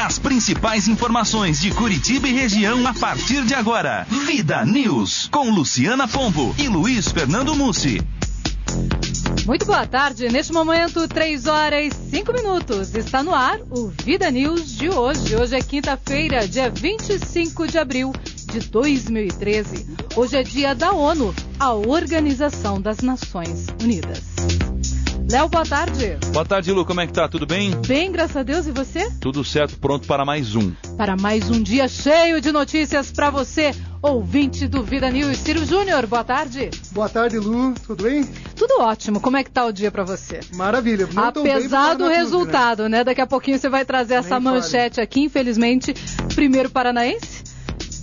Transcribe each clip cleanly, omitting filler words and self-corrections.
As principais informações de Curitiba e região a partir de agora. Vida News, com Luciana Pombo e Luiz Fernando Mussi. Muito boa tarde. Neste momento, 3h05. Está no ar o Vida News de hoje. Hoje é quinta-feira, dia 25 de abril de 2013. Hoje é dia da ONU, a Organização das Nações Unidas. Léo, boa tarde. Boa tarde, Lu. Como é que tá? Tudo bem? Bem, graças a Deus. E você? Tudo certo, pronto para mais um. Para mais um dia cheio de notícias para você, ouvinte do Vida News. Ciro Júnior, boa tarde. Boa tarde, Lu. Tudo bem? Tudo ótimo. Como é que tá o dia para você? Maravilha. Não apesar do resultado, né? Daqui a pouquinho você vai trazer essa manchete aqui, infelizmente. Primeiro paranaense,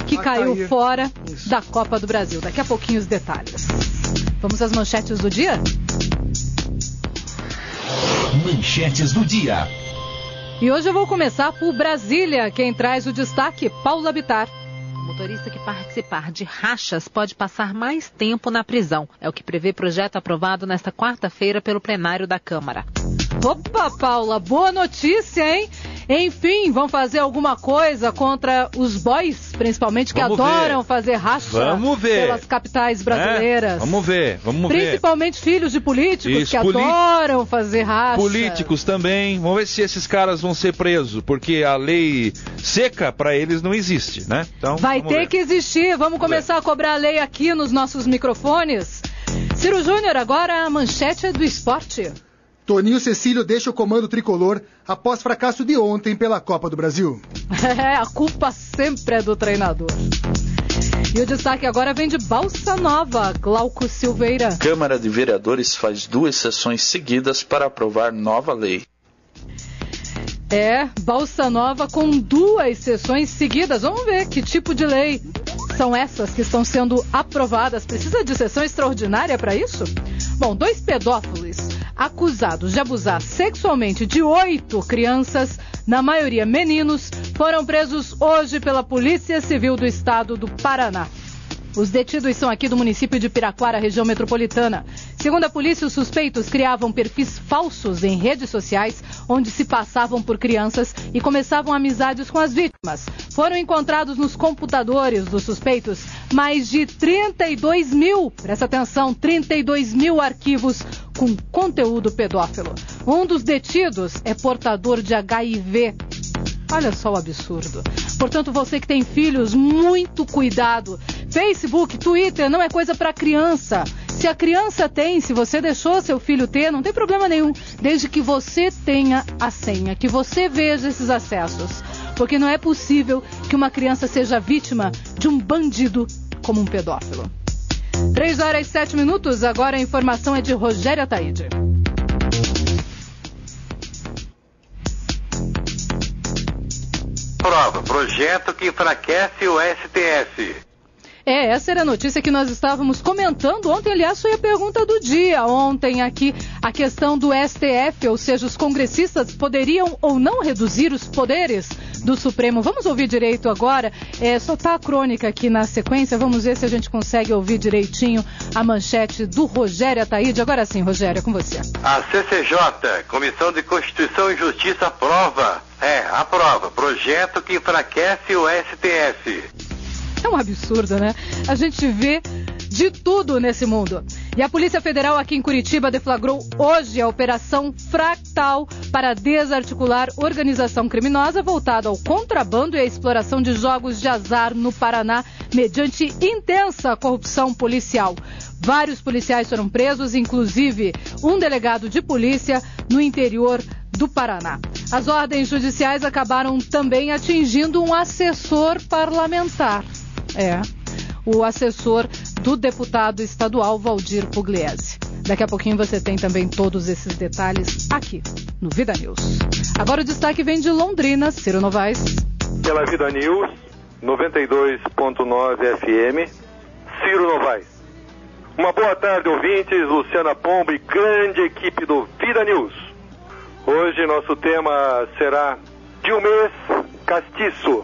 que caiu fora da Copa do Brasil. Daqui a pouquinho os detalhes. Vamos às manchetes do dia? Manchetes do dia. E hoje eu vou começar por Brasília. Quem traz o destaque, Paula Bittar. O motorista que participar de rachas pode passar mais tempo na prisão. É o que prevê projeto aprovado nesta quarta-feira pelo plenário da Câmara. Opa, Paula, boa notícia, hein? Enfim, vão fazer alguma coisa contra os boys, principalmente, que adoram fazer racha pelas capitais brasileiras. Vamos ver. Principalmente filhos de políticos que adoram fazer racha. Políticos também. Vamos ver se esses caras vão ser presos, porque a lei seca para eles não existe, né? Então, vai ter que existir. Vamos começar a cobrar a lei aqui nos nossos microfones. Ciro Júnior, agora a manchete do esporte. Toninho Cecílio deixa o comando tricolor após fracasso de ontem pela Copa do Brasil. A culpa sempre é do treinador. E o destaque agora vem de Balsa Nova, Glauco Silveira. Câmara de Vereadores faz 2 sessões seguidas para aprovar nova lei. Balsa Nova com 2 sessões seguidas. Vamos ver que tipo de lei são essas que estão sendo aprovadas. Precisa de sessão extraordinária para isso? Bom, 2 pedófilos acusados de abusar sexualmente de 8 crianças, na maioria meninos, foram presos hoje pela Polícia Civil do Estado do Paraná. Os detidos são aqui do município de Piraquara, região metropolitana. Segundo a polícia, os suspeitos criavam perfis falsos em redes sociais, onde se passavam por crianças e começavam amizades com as vítimas. Foram encontrados nos computadores dos suspeitos mais de 32 mil, presta atenção, 32 mil arquivos com conteúdo pedófilo. Um dos detidos é portador de HIV. Olha só o absurdo. Portanto, você que tem filhos, muito cuidado. Facebook, Twitter não é coisa para criança. Se a criança tem, se você deixou seu filho ter, não tem problema nenhum, desde que você tenha a senha, que você veja esses acessos. Porque não é possível que uma criança seja vítima de um bandido como um pedófilo. 3h07, agora a informação é de Rogério Ataíde. Projeto que enfraquece o STF. Essa era a notícia que nós estávamos comentando ontem. Aliás, foi a pergunta do dia ontem aqui, a questão do STF, ou seja, os congressistas poderiam ou não reduzir os poderes do Supremo. Vamos ouvir direito agora, só está a crônica aqui na sequência, vamos ver se a gente consegue ouvir direitinho a manchete do Rogério Ataíde. Agora sim, Rogério, é com você. A CCJ, Comissão de Constituição e Justiça, aprova projeto que enfraquece o STF. É um absurdo, né? A gente vê de tudo nesse mundo. E a Polícia Federal aqui em Curitiba deflagrou hoje a Operação Fractal para desarticular organização criminosa voltada ao contrabando e à exploração de jogos de azar no Paraná, mediante intensa corrupção policial. Vários policiais foram presos, inclusive um delegado de polícia no interior do Paraná. As ordens judiciais acabaram também atingindo um assessor parlamentar. O assessor do deputado estadual Valdir Pugliese. Daqui a pouquinho você tem também todos esses detalhes aqui no Vida News. Agora o destaque vem de Londrina, Ciro Novaes. Pela Vida News, 92.9 FM, Ciro Novaes. Uma boa tarde, ouvintes, Luciana Pombo e grande equipe do Vida News. Hoje nosso tema será de um mês castiço.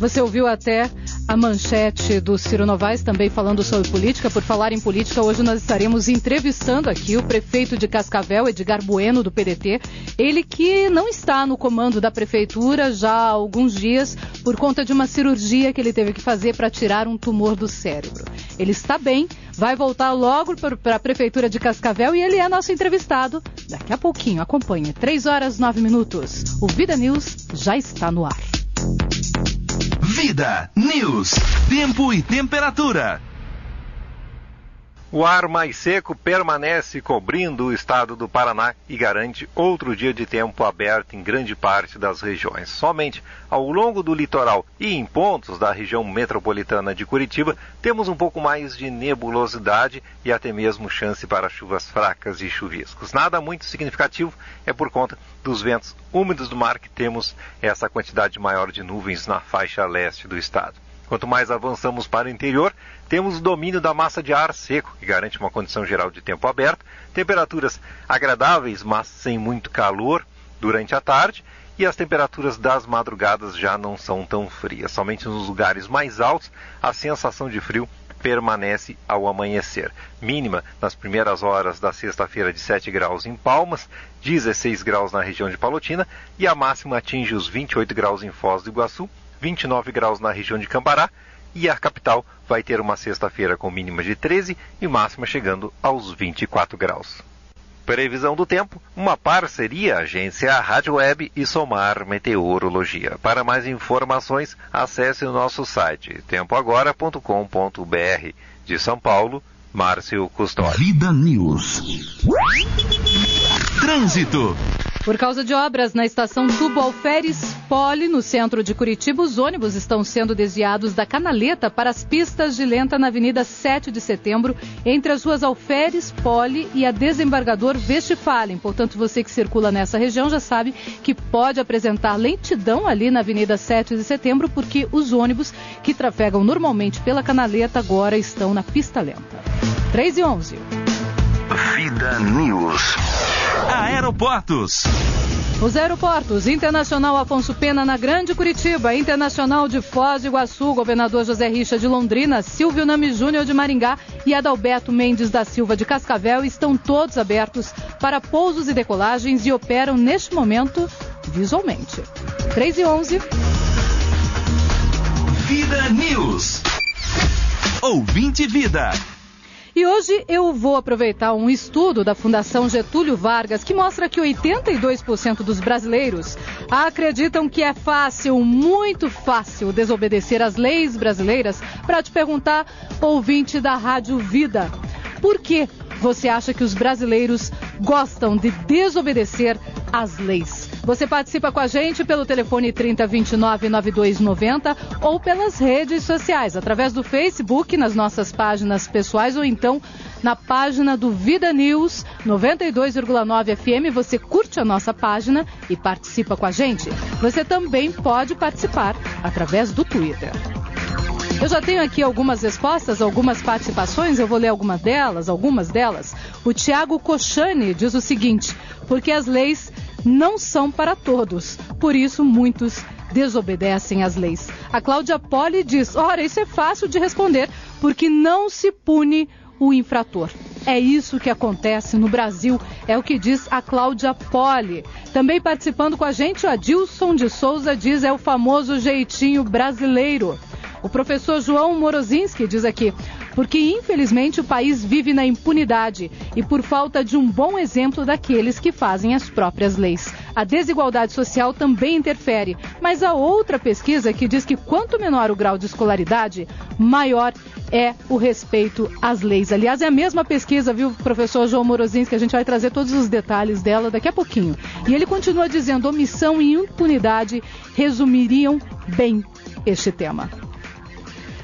Você ouviu até a manchete do Ciro Novaes, também falando sobre política. Por falar em política, hoje nós estaremos entrevistando aqui o prefeito de Cascavel, Edgar Bueno, do PDT. Ele que não está no comando da prefeitura já há alguns dias por conta de uma cirurgia que ele teve que fazer para tirar um tumor do cérebro. Ele está bem, vai voltar logo para a prefeitura de Cascavel e ele é nosso entrevistado. Daqui a pouquinho, acompanhe. 3h09. O Vida News já está no ar. Vida News. Tempo e temperatura. O ar mais seco permanece cobrindo o estado do Paraná e garante outro dia de tempo aberto em grande parte das regiões. Somente ao longo do litoral e em pontos da região metropolitana de Curitiba, temos um pouco mais de nebulosidade e até mesmo chance para chuvas fracas e chuviscos. Nada muito significativo, é por conta dos ventos úmidos do mar que temos essa quantidade maior de nuvens na faixa leste do estado. Quanto mais avançamos para o interior, temos o domínio da massa de ar seco, que garante uma condição geral de tempo aberto, temperaturas agradáveis, mas sem muito calor durante a tarde, e as temperaturas das madrugadas já não são tão frias. Somente nos lugares mais altos, a sensação de frio permanece ao amanhecer. Mínima nas primeiras horas da sexta-feira de 7 graus em Palmas, 16 graus na região de Palotina, e a máxima atinge os 28 graus em Foz do Iguaçu, 29 graus na região de Cambará, e a capital vai ter uma sexta-feira com mínima de 13 e máxima chegando aos 24 graus. Previsão do tempo, uma parceria agência Rádio Web e Somar Meteorologia. Para mais informações, acesse o nosso site tempoagora.com.br. De São Paulo, Márcio Custódio. Vida News. Trânsito. Por causa de obras na estação Tubo Alferes Poli, no centro de Curitiba, os ônibus estão sendo desviados da Canaleta para as pistas de lenta na Avenida 7 de Setembro, entre as ruas Alferes Poli e a Desembargador Westphalen. Portanto, você que circula nessa região já sabe que pode apresentar lentidão ali na Avenida 7 de Setembro, porque os ônibus que trafegam normalmente pela Canaleta agora estão na pista lenta. 3h11. Vida News. Aeroportos. Os aeroportos: Internacional Afonso Pena na Grande Curitiba, Internacional de Foz do Iguaçu, Governador José Richa de Londrina, Silvio Nami Júnior de Maringá e Adalberto Mendes da Silva de Cascavel estão todos abertos para pousos e decolagens e operam neste momento visualmente. 3h11. Vida News. Ouvinte Vida. E hoje eu vou aproveitar um estudo da Fundação Getúlio Vargas que mostra que 82% dos brasileiros acreditam que é fácil, muito fácil, desobedecer às leis brasileiras. Para te perguntar, ouvinte da Rádio Vida, por que você acha que os brasileiros gostam de desobedecer às leis? Você participa com a gente pelo telefone 3029-9290 ou pelas redes sociais, através do Facebook, nas nossas páginas pessoais ou então na página do Vida News 92,9 FM. Você curte a nossa página e participa com a gente. Você também pode participar através do Twitter. Eu já tenho aqui algumas respostas, algumas participações, eu vou ler algumas delas. O Tiago Cochani diz o seguinte: porque as leis não são para todos, por isso muitos desobedecem às leis. A Cláudia Poli diz: ora, isso é fácil de responder, porque não se pune o infrator. É isso que acontece no Brasil, é o que diz a Cláudia Poli. Também participando com a gente, o Adilson de Souza diz: é o famoso jeitinho brasileiro. O professor João Morozinski diz aqui: porque infelizmente o país vive na impunidade e por falta de um bom exemplo daqueles que fazem as próprias leis. A desigualdade social também interfere, mas há outra pesquisa que diz que quanto menor o grau de escolaridade, maior é o respeito às leis. Aliás, é a mesma pesquisa, viu, professor João Morozinski, que a gente vai trazer todos os detalhes dela daqui a pouquinho. E ele continua dizendo: omissão e impunidade resumiriam bem este tema.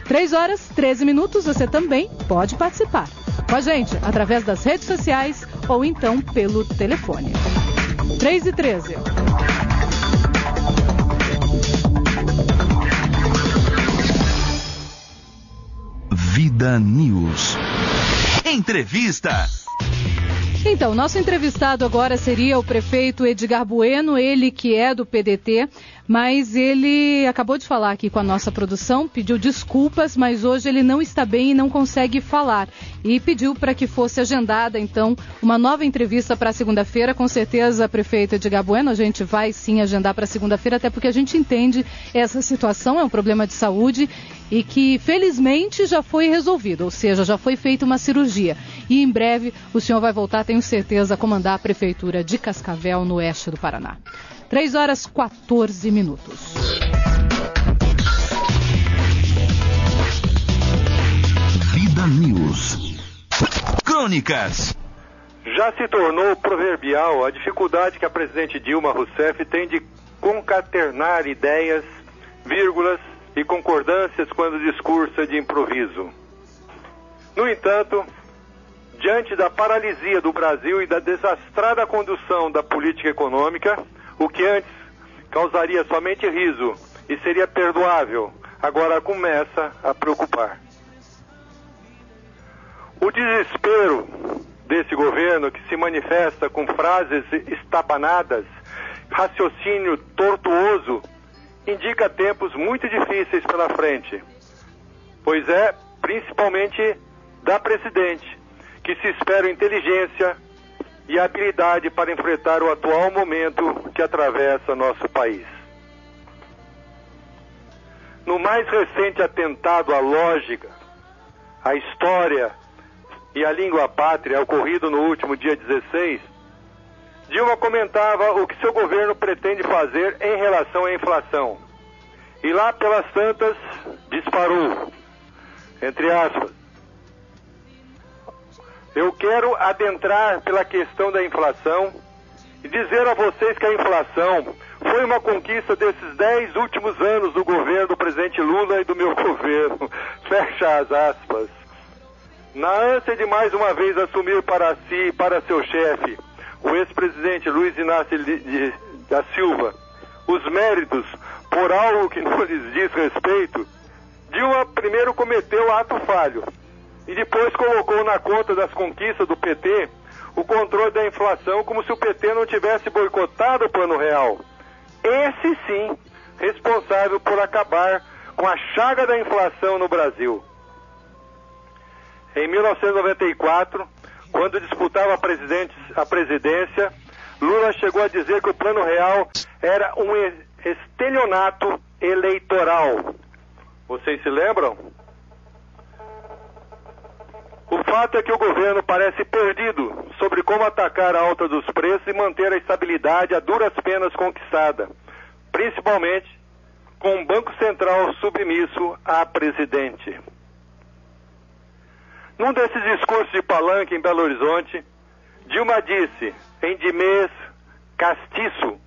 3h13, você também pode participar com a gente através das redes sociais ou então pelo telefone. 3h13. Vida News. Entrevista. Então, nosso entrevistado agora seria o prefeito Edgar Bueno, ele que é do PDT. mas ele acabou de falar aqui com a nossa produção, pediu desculpas, mas hoje ele não está bem e não consegue falar. E pediu para que fosse agendada, então, uma nova entrevista para segunda-feira. Com certeza, prefeito Edgar Bueno, a gente vai sim agendar para segunda-feira, até porque a gente entende essa situação, é um problema de saúde e que, felizmente, já foi resolvido, ou seja, já foi feita uma cirurgia. E em breve o senhor vai voltar, tenho certeza, a comandar a prefeitura de Cascavel, no oeste do Paraná. 3h14. Vida News. Crônicas. Já se tornou proverbial a dificuldade que a presidente Dilma Rousseff tem de concatenar ideias, vírgulas e concordâncias quando discursa de improviso. No entanto, diante da paralisia do Brasil e da desastrada condução da política econômica, o que antes causaria somente riso e seria perdoável, agora começa a preocupar. O desespero desse governo, que se manifesta com frases estabanadas, raciocínio tortuoso, indica tempos muito difíceis pela frente, pois é principalmente da presidente que se espera inteligência e habilidade para enfrentar o atual momento que atravessa nosso país. No mais recente atentado à lógica, à história e à língua pátria, ocorrido no último dia 16, Dilma comentava o que seu governo pretende fazer em relação à inflação. E lá pelas tantas, disparou, entre aspas, eu quero adentrar pela questão da inflação e dizer a vocês que a inflação foi uma conquista desses 10 últimos anos do governo do presidente Lula e do meu governo. Fecha as aspas. Na ânsia de mais uma vez assumir para si e para seu chefe, o ex-presidente Luiz Inácio da Silva, os méritos por algo que não lhes diz respeito, Dilma primeiro cometeu ato falho e depois colocou na conta das conquistas do PT o controle da inflação, como se o PT não tivesse boicotado o Plano Real. Esse sim, responsável por acabar com a chaga da inflação no Brasil. Em 1994, quando disputava a presidência, Lula chegou a dizer que o Plano Real era um estelionato eleitoral. Vocês se lembram? O fato é que o governo parece perdido sobre como atacar a alta dos preços e manter a estabilidade a duras penas conquistada, principalmente com um Banco Central submisso à presidente. Num desses discursos de palanque em Belo Horizonte, Dilma disse, em dimês castiço,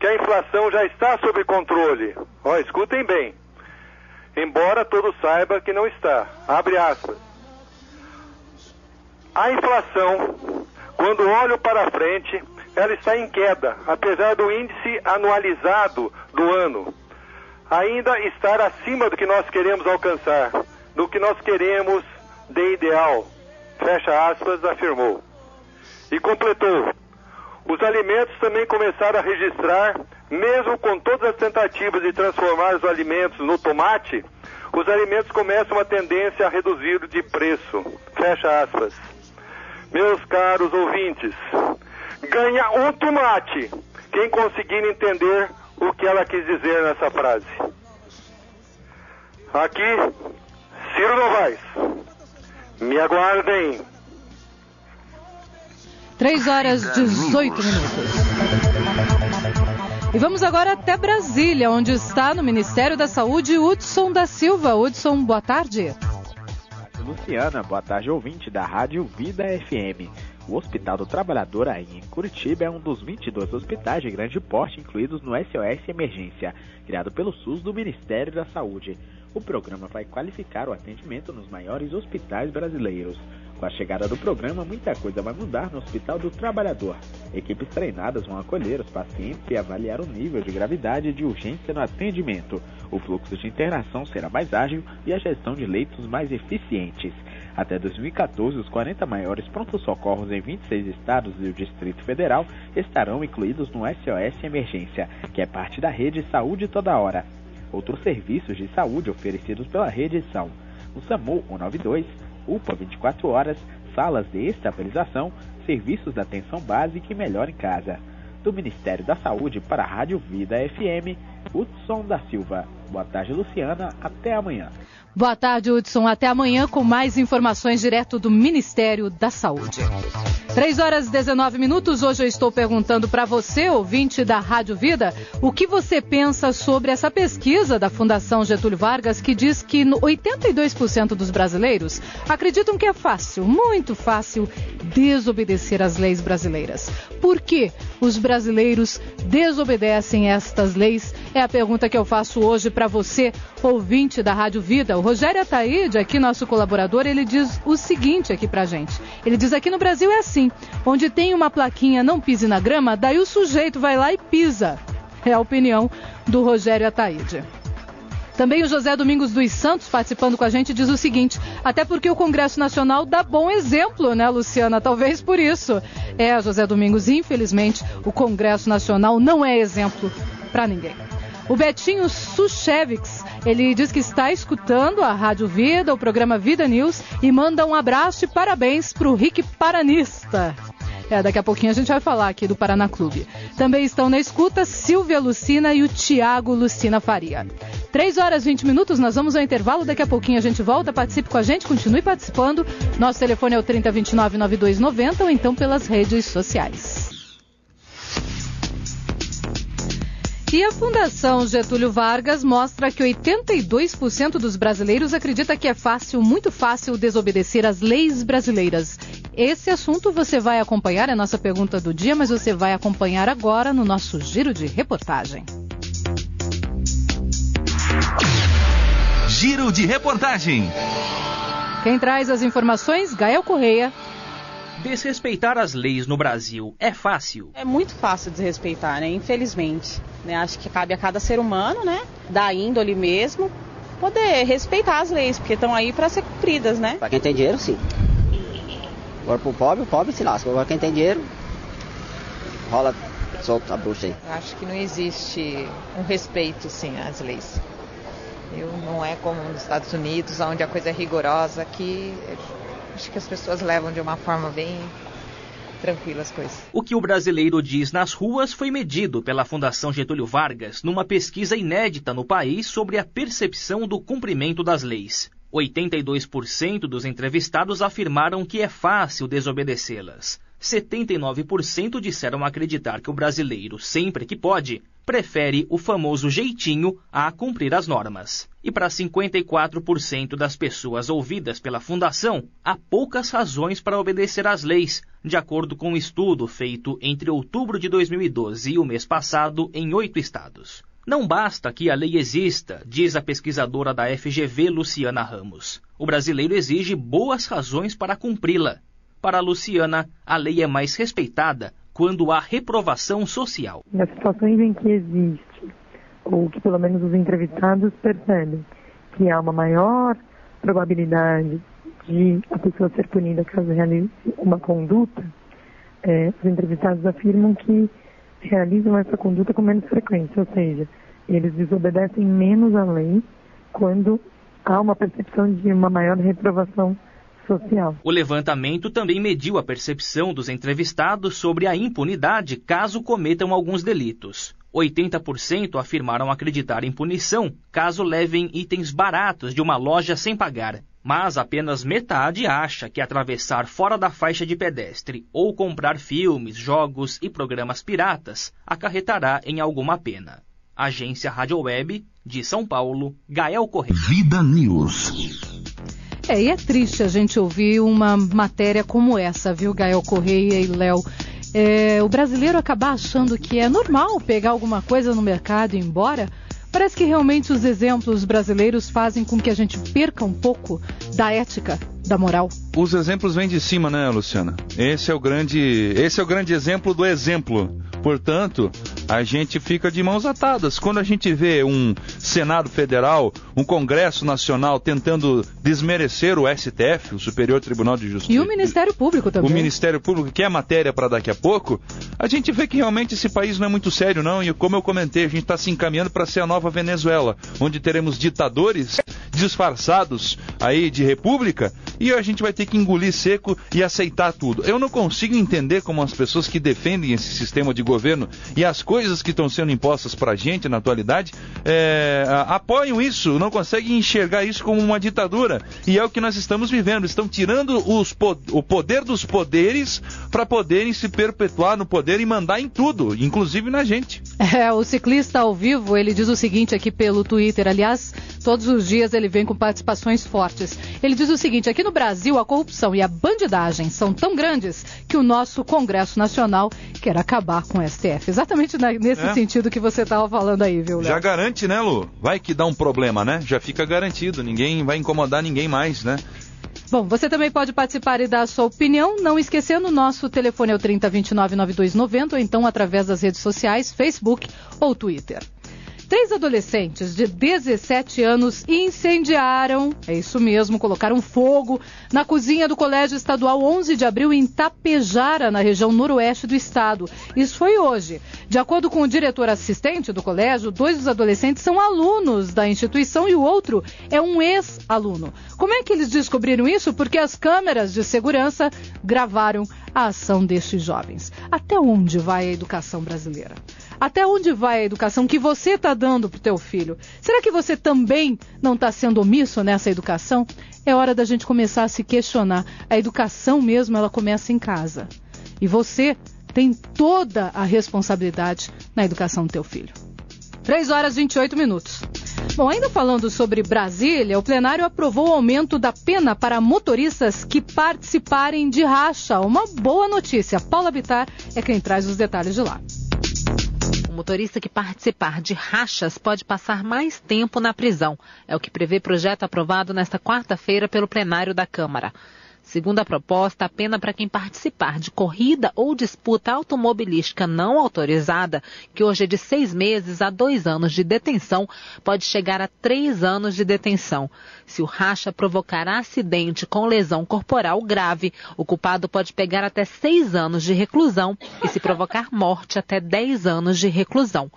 que a inflação já está sob controle. Escutem bem. Embora todos saibam que não está. Abre aspas. A inflação, quando olho para frente, ela está em queda, apesar do índice anualizado do ano ainda estar acima do que nós queremos alcançar, do que nós queremos de ideal. Fecha aspas, afirmou. E completou. Os alimentos também começaram a registrar, mesmo com todas as tentativas de transformar os alimentos no tomate, os alimentos começam uma tendência a reduzir de preço. Fecha aspas. Meus caros ouvintes, ganha um tomate quem conseguir entender o que ela quis dizer nessa frase. Aqui, Ciro Novaes. Me aguardem. 3h18. E vamos agora até Brasília, onde está no Ministério da Saúde Hudson da Silva. Hudson, boa tarde. Luciana, boa tarde, ouvinte da Rádio Vida FM. O Hospital do Trabalhador, aí em Curitiba, é um dos 22 hospitais de grande porte incluídos no SOS Emergência, criado pelo SUS do Ministério da Saúde. O programa vai qualificar o atendimento nos maiores hospitais brasileiros. Com a chegada do programa, muita coisa vai mudar no Hospital do Trabalhador. Equipes treinadas vão acolher os pacientes e avaliar o nível de gravidade e de urgência no atendimento. O fluxo de internação será mais ágil e a gestão de leitos mais eficientes. Até 2014, os 40 maiores prontos-socorros em 26 estados e o Distrito Federal estarão incluídos no SOS Emergência, que é parte da rede Saúde Toda Hora. Outros serviços de saúde oferecidos pela rede são o SAMU 192, UPA 24 horas, salas de estabilização, serviços da atenção básica e Melhor em Casa. Do Ministério da Saúde para a Rádio Vida FM, Hudson da Silva. Boa tarde, Luciana. Até amanhã. Boa tarde, Hudson. Até amanhã com mais informações direto do Ministério da Saúde. 3h19. Hoje eu estou perguntando para você, ouvinte da Rádio Vida, o que você pensa sobre essa pesquisa da Fundação Getúlio Vargas que diz que 82% dos brasileiros acreditam que é fácil, muito fácil, desobedecer às leis brasileiras. Por que os brasileiros desobedecem estas leis? É a pergunta que eu faço hoje para você, ouvinte da Rádio Vida. O Rogério Ataíde, aqui nosso colaborador, ele diz o seguinte aqui pra gente. Ele diz: aqui no Brasil é assim, onde tem uma plaquinha não pise na grama, daí o sujeito vai lá e pisa. É a opinião do Rogério Ataíde. Também o José Domingos dos Santos, participando com a gente, diz o seguinte: até porque o Congresso Nacional dá bom exemplo, né, Luciana? Talvez por isso. José Domingos, infelizmente, o Congresso Nacional não é exemplo para ninguém. O Betinho Suchevics, ele diz que está escutando a Rádio Vida, o programa Vida News, e manda um abraço e parabéns para o Rick Paranista. Daqui a pouquinho a gente vai falar aqui do Paraná Clube. Também estão na escuta Silvia Lucina e o Tiago Lucina Faria. 3h20, nós vamos ao intervalo, daqui a pouquinho a gente volta, participe com a gente, continue participando. Nosso telefone é o 3029-9290 ou então pelas redes sociais. E a Fundação Getúlio Vargas mostra que 82% dos brasileiros acredita que é fácil, muito fácil, desobedecer às leis brasileiras. Esse assunto você vai acompanhar, é a nossa pergunta do dia, mas você vai acompanhar agora no nosso Giro de Reportagem. Giro de Reportagem. Quem traz as informações? Gael Correia. Desrespeitar as leis no Brasil é fácil? É muito fácil desrespeitar, né? Infelizmente. Né? Acho que cabe a cada ser humano, né? Da índole mesmo, poder respeitar as leis, porque estão aí para ser cumpridas, né? Para quem tem dinheiro, sim. Agora pro pobre, o pobre se lasca. Agora quem tem dinheiro, rola solta a bruxa aí. Acho que não existe um respeito, sim, às leis. Não é como nos Estados Unidos, onde a coisa é rigorosa. Aqui, acho que as pessoas levam de uma forma bem tranquila as coisas. O que o brasileiro diz nas ruas foi medido pela Fundação Getúlio Vargas numa pesquisa inédita no país sobre a percepção do cumprimento das leis. 82% dos entrevistados afirmaram que é fácil desobedecê-las. 79% disseram acreditar que o brasileiro, sempre que pode, prefere o famoso jeitinho a cumprir as normas. E para 54% das pessoas ouvidas pela Fundação, há poucas razões para obedecer às leis, de acordo com um estudo feito entre outubro de 2012 e o mês passado em 8 estados. Não basta que a lei exista, diz a pesquisadora da FGV, Luciana Ramos. O brasileiro exige boas razões para cumpri-la. Para a Luciana, a lei é mais respeitada quando há reprovação social. Nas situações em que existe, ou que pelo menos os entrevistados percebem, que há uma maior probabilidade de a pessoa ser punida caso realize uma conduta, os entrevistados afirmam que realizam essa conduta com menos frequência, ou seja, eles desobedecem menos à lei quando há uma percepção de uma maior reprovação social. O levantamento também mediu a percepção dos entrevistados sobre a impunidade caso cometam alguns delitos. 80% afirmaram acreditar em punição caso levem itens baratos de uma loja sem pagar. Mas apenas metade acha que atravessar fora da faixa de pedestre ou comprar filmes, jogos e programas piratas acarretará em alguma pena. Agência Rádio Web, de São Paulo, Gael Correia. Vida News. E é triste a gente ouvir uma matéria como essa, viu, Gael Correia e Léo? O brasileiro acabar achando que é normal pegar alguma coisa no mercado e ir embora. Parece que realmente os exemplos brasileiros fazem com que a gente perca um pouco da ética, da moral. Os exemplos vêm de cima, né, Luciana? Esse é o grande exemplo do exemplo. Portanto, a gente fica de mãos atadas. Quando a gente vê um Senado Federal, um Congresso Nacional tentando desmerecer o STF, o Superior Tribunal de Justiça. E o Ministério Público também. O Ministério Público, que é matéria para daqui a pouco, a gente vê que realmente esse país não é muito sério, não. E como eu comentei, a gente está se encaminhando para ser a nova Venezuela, onde teremos ditadores disfarçados aí de república, e a gente vai ter que engolir seco e aceitar tudo. Eu não consigo entender como as pessoas que defendem esse sistema de governo e as coisas que estão sendo impostas para a gente na atualidade apoiam isso, não conseguem enxergar isso como uma ditadura. E é o que nós estamos vivendo. Estão tirando o poder dos poderes para poderem se perpetuar no poder e mandar em tudo, inclusive na gente. O ciclista ao vivo, ele diz o seguinte aqui pelo Twitter, aliás, todos os dias ele vem com participações fortes. Ele diz o seguinte: aqui no Brasil a corrupção e a bandidagem são tão grandes que o nosso Congresso Nacional quer acabar com o STF. Exatamente nesse sentido que você estava falando aí, viu, Léo? Já garante, né, Lu? Vai que dá um problema, né? Já fica garantido, ninguém vai incomodar ninguém mais, né? Bom, você também pode participar e dar a sua opinião, não esquecendo, o nosso telefone é o 3029-9290, ou então através das redes sociais, Facebook ou Twitter. 3 adolescentes de 17 anos incendiaram, é isso mesmo, colocaram fogo na cozinha do Colégio Estadual 11 de Abril em Tapejara, na região noroeste do estado. Isso foi hoje. De acordo com o diretor assistente do colégio, 2 dos adolescentes são alunos da instituição e o outro é um ex-aluno. Como é que eles descobriram isso? Porque as câmeras de segurança gravaram a ação destes jovens. Até onde vai a educação brasileira? Até onde vai a educação que você está dando para o teu filho? Será que você também não está sendo omisso nessa educação? É hora da gente começar a se questionar. A educação mesmo, ela começa em casa. E você tem toda a responsabilidade na educação do teu filho. 3h28. Bom, ainda falando sobre Brasília, o plenário aprovou o aumento da pena para motoristas que participarem de racha. Uma boa notícia. Paula Bittar é quem traz os detalhes de lá. O motorista que participar de rachas pode passar mais tempo na prisão. É o que prevê projeto aprovado nesta quarta-feira pelo plenário da Câmara. Segundo a proposta, a pena para quem participar de corrida ou disputa automobilística não autorizada, que hoje é de 6 meses a 2 anos de detenção, pode chegar a 3 anos de detenção. Se o racha provocar acidente com lesão corporal grave, o culpado pode pegar até 6 anos de reclusão e, se provocar morte, até 10 anos de reclusão.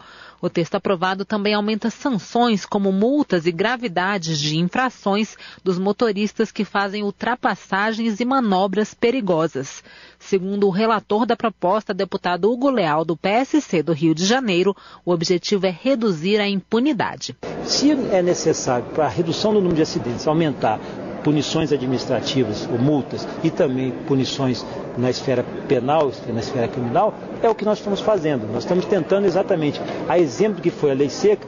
O texto aprovado também aumenta sanções como multas e gravidades de infrações dos motoristas que fazem ultrapassagens e manobras perigosas. Segundo o relator da proposta, deputado Hugo Leal, do PSC do Rio de Janeiro, o objetivo é reduzir a impunidade. Se é necessário, para a redução do número de acidentes, aumentar punições administrativas ou multas e também punições na esfera penal, na esfera criminal, é o que nós estamos fazendo. Nós estamos tentando exatamente, a exemplo do que foi a lei seca,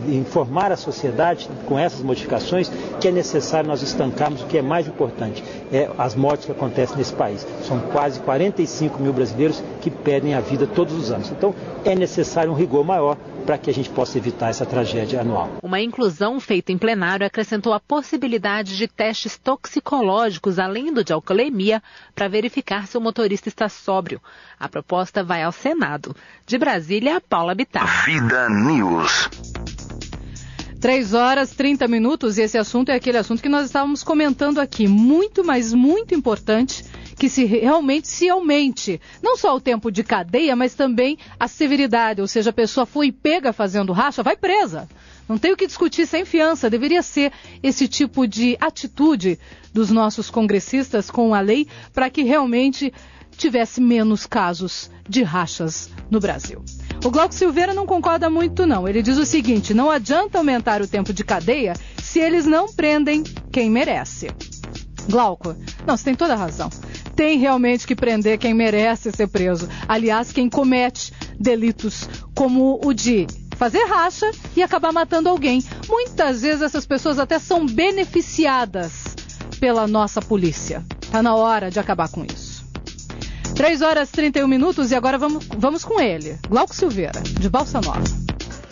informar a sociedade com essas modificações que é necessário nós estancarmos o que é mais importante, as mortes que acontecem nesse país. São quase 45 mil brasileiros que perdem a vida todos os anos. Então é necessário um rigor maior para que a gente possa evitar essa tragédia anual. Uma inclusão feita em plenário acrescentou a possibilidade de testes toxicológicos, além do de alcoolemia, para verificar se o motorista está sóbrio. A proposta vai ao Senado. De Brasília, Paula Bittar. Vida News. 3h30, e esse assunto é aquele assunto que nós estávamos comentando aqui. Muito, mas muito importante que realmente se aumente não só o tempo de cadeia, mas também a severidade, ou seja, a pessoa foi pega fazendo racha, vai presa. Não tem o que discutir sem fiança, deveria ser esse tipo de atitude dos nossos congressistas com a lei para que realmente tivesse menos casos de rachas no Brasil. O Glauco Silveira não concorda muito não, ele diz o seguinte: não adianta aumentar o tempo de cadeia se eles não prendem quem merece. Glauco, não, você tem toda a razão. Tem realmente que prender quem merece ser preso. Aliás, quem comete delitos como o de fazer racha e acabar matando alguém. Muitas vezes essas pessoas até são beneficiadas pela nossa polícia. Está na hora de acabar com isso. 3h31 e agora vamos com ele, Glauco Silveira, de Balsa Nova.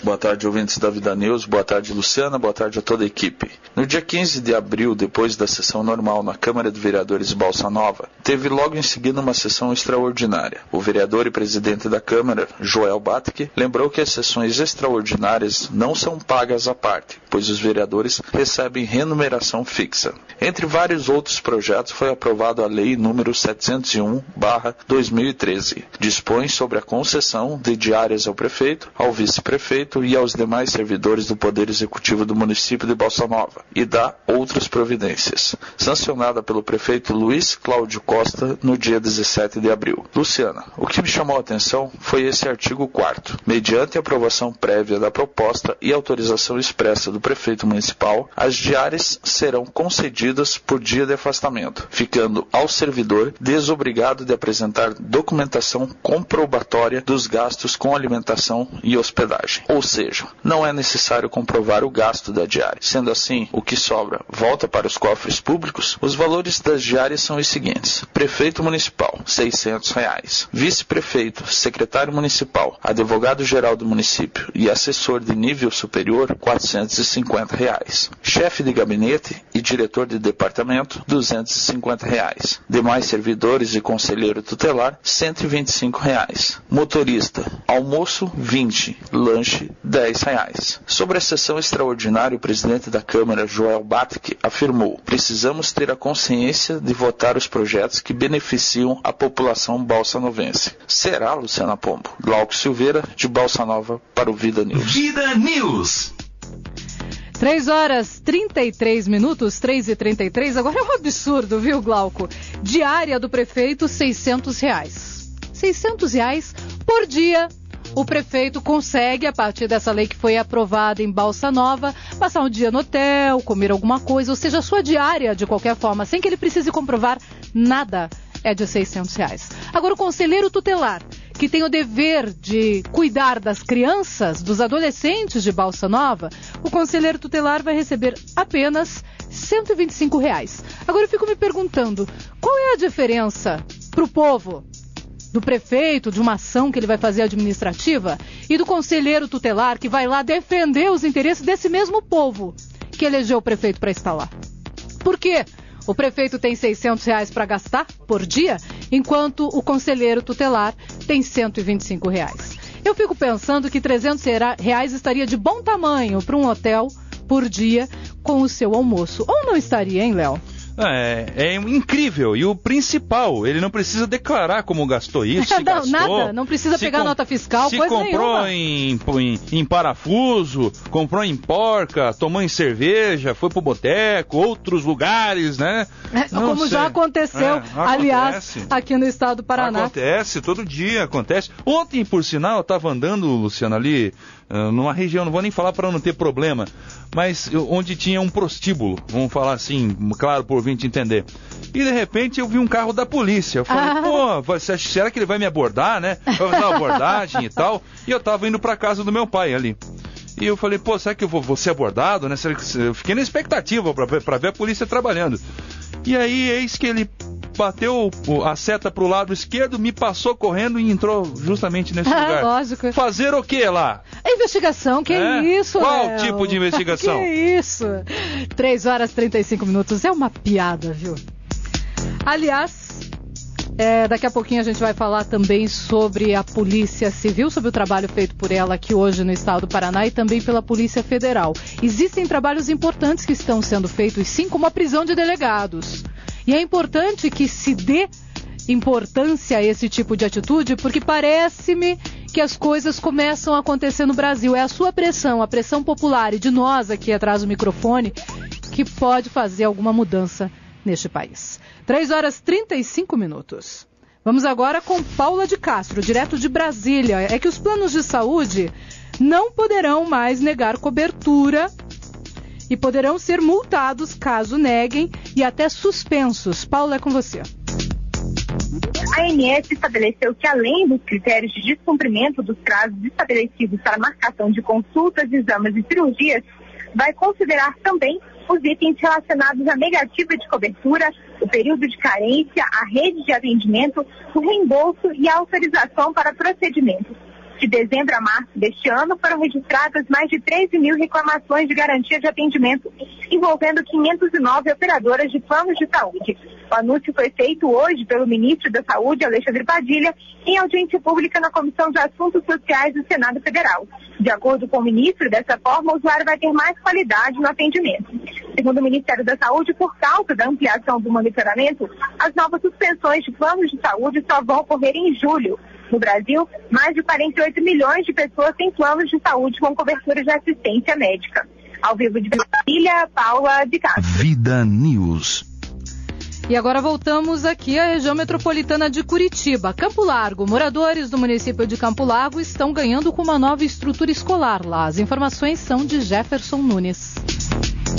Boa tarde, ouvintes da Vida News. Boa tarde, Luciana. Boa tarde a toda a equipe. No dia 15 de abril, depois da sessão normal na Câmara de Vereadores Balsa Nova, teve logo em seguida uma sessão extraordinária. O vereador e presidente da Câmara, Joel Batke, lembrou que as sessões extraordinárias não são pagas à parte, pois os vereadores recebem remuneração fixa. Entre vários outros projetos, foi aprovada a Lei número 701/2013. Dispõe sobre a concessão de diárias ao prefeito, ao vice-prefeito e aos demais servidores do Poder Executivo do município de Balsa Nova e dá outras providências. Sancionada pelo prefeito Luiz Cláudio Costa no dia 17 de abril. Luciana, o que me chamou a atenção foi esse artigo 4º. Mediante aprovação prévia da proposta e autorização expressa do prefeito municipal, as diárias serão concedidas por dia de afastamento, ficando ao servidor desobrigado de apresentar documentação comprobatória dos gastos com alimentação e hospedagem. Ou seja, não é necessário comprovar o gasto da diária. Sendo assim, o que sobra volta para os cofres públicos. Os valores das diárias são os seguintes: prefeito municipal, R$ 600, vice-prefeito, secretário municipal, advogado-geral do município e assessor de nível superior, R$ 450, chefe de gabinete e diretor de departamento, R$ 250, demais servidores e conselheiro tutelar, R$ 125, motorista, almoço, 20, lanche, R$ 10. Sobre a sessão extraordinária, o presidente da Câmara, Joel Batke, afirmou: precisamos ter a consciência de votar os projetos que beneficiam a população balsanovense. Será, Luciana Pombo? Glauco Silveira, de Balsa Nova, para o Vida News. Vida News. 3h33, 3h33. Agora é um absurdo, viu, Glauco? Diária do prefeito, R$ 600. R$ 600 por dia. O prefeito consegue, a partir dessa lei que foi aprovada em Balsa Nova, passar um dia no hotel, comer alguma coisa, ou seja, a sua diária, de qualquer forma, sem que ele precise comprovar nada, é de R$ 600. Agora, o conselheiro tutelar, que tem o dever de cuidar das crianças, dos adolescentes de Balsa Nova, o conselheiro tutelar vai receber apenas R$ 125. Agora eu fico me perguntando, qual é a diferença para o povo do prefeito, de uma ação que ele vai fazer administrativa, e do conselheiro tutelar que vai lá defender os interesses desse mesmo povo que elegeu o prefeito para estar lá? Por quê? O prefeito tem R$ 600 para gastar por dia, enquanto o conselheiro tutelar tem R$ 125. Eu fico pensando que R$ 300 estaria de bom tamanho para um hotel por dia com o seu almoço. Ou não estaria, hein, Léo? É incrível. E o principal, ele não precisa declarar como gastou isso, se gastou. Nada, não precisa pegar nota fiscal, coisa nenhuma. Se comprou em parafuso, comprou em porca, tomou em cerveja, foi pro boteco, outros lugares, né? Como já aconteceu, aliás, aqui no estado do Paraná. Acontece, todo dia acontece. Ontem, por sinal, eu estava andando, Luciana, ali numa região, não vou nem falar para não ter problema, mas onde tinha um prostíbulo, vamos falar assim, claro, por ouvinte entender. E de repente eu vi um carro da polícia. Eu falei, será que ele vai me abordar, né? Vai fazer uma abordagem e tal. E eu tava indo pra casa do meu pai ali. E eu falei, será que eu vou ser abordado, né? Eu fiquei na expectativa pra ver a polícia trabalhando. E aí, eis que ele bateu a seta pro lado esquerdo, me passou correndo e entrou justamente nesse lugar. Lógico. Fazer o que lá? Investigação, que isso, Qual Léo? tipo de investigação? Que isso? 3h35, é uma piada, viu? Aliás, daqui a pouquinho a gente vai falar também sobre a Polícia Civil, sobre o trabalho feito por ela aqui hoje no estado do Paraná e também pela Polícia Federal. Existem trabalhos importantes que estão sendo feitos, sim, como a prisão de delegados. E é importante que se dê importância a esse tipo de atitude, porque parece-me que as coisas começam a acontecer no Brasil. É a sua pressão, a pressão popular e de nós aqui atrás do microfone, que pode fazer alguma mudança neste país. 3h35. Vamos agora com Paula de Castro, direto de Brasília. É que os planos de saúde não poderão mais negar cobertura e poderão ser multados caso neguem e até suspensos. Paula, é com você. A ANS estabeleceu que, além dos critérios de descumprimento dos prazos estabelecidos para marcação de consultas, exames e cirurgias, vai considerar também os itens relacionados à negativa de cobertura, o período de carência, a rede de atendimento, o reembolso e a autorização para procedimentos. De dezembro a março deste ano, foram registradas mais de 13 mil reclamações de garantia de atendimento, envolvendo 509 operadoras de planos de saúde. O anúncio foi feito hoje pelo ministro da Saúde, Alexandre Padilha, em audiência pública na Comissão de Assuntos Sociais do Senado Federal. De acordo com o ministro, dessa forma, o usuário vai ter mais qualidade no atendimento. Segundo o Ministério da Saúde, por causa da ampliação do monitoramento, as novas suspensões de planos de saúde só vão ocorrer em julho. No Brasil, mais de 48 milhões de pessoas têm planos de saúde com cobertura de assistência médica. Ao vivo de Brasília, Paula de Castro. Vida News. E agora voltamos aqui à região metropolitana de Curitiba. Campo Largo. Moradores do município de Campo Largo estão ganhando com uma nova estrutura escolar lá. As informações são de Jefferson Nunes.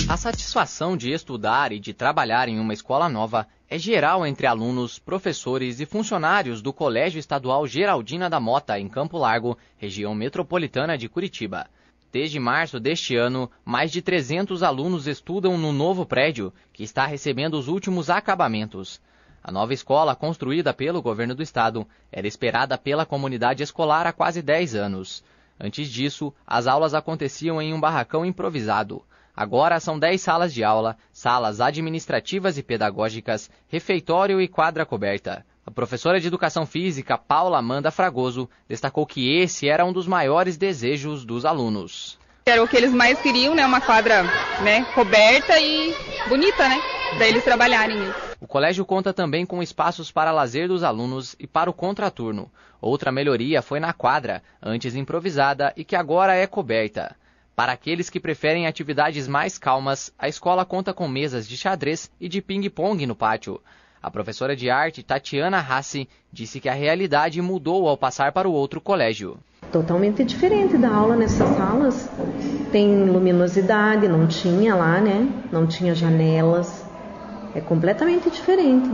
A satisfação de estudar e de trabalhar em uma escola nova é geral entre alunos, professores e funcionários do Colégio Estadual Geraldina da Mota, em Campo Largo, região metropolitana de Curitiba. Desde março deste ano, mais de 300 alunos estudam no novo prédio, que está recebendo os últimos acabamentos. A nova escola, construída pelo governo do estado, era esperada pela comunidade escolar há quase 10 anos. Antes disso, as aulas aconteciam em um barracão improvisado. Agora são 10 salas de aula, salas administrativas e pedagógicas, refeitório e quadra coberta. A professora de Educação Física, Paula Amanda Fragoso, destacou que esse era um dos maiores desejos dos alunos. Era o que eles mais queriam, né? Uma quadra, né, coberta e bonita, né? Para eles trabalharem. O colégio conta também com espaços para lazer dos alunos e para o contraturno. Outra melhoria foi na quadra, antes improvisada e que agora é coberta. Para aqueles que preferem atividades mais calmas, a escola conta com mesas de xadrez e de ping-pong no pátio. A professora de arte, Tatiana Hassi, disse que a realidade mudou ao passar para o outro colégio. Totalmente diferente da aula nessas salas. Tem luminosidade, não tinha lá, né? Não tinha janelas. É completamente diferente.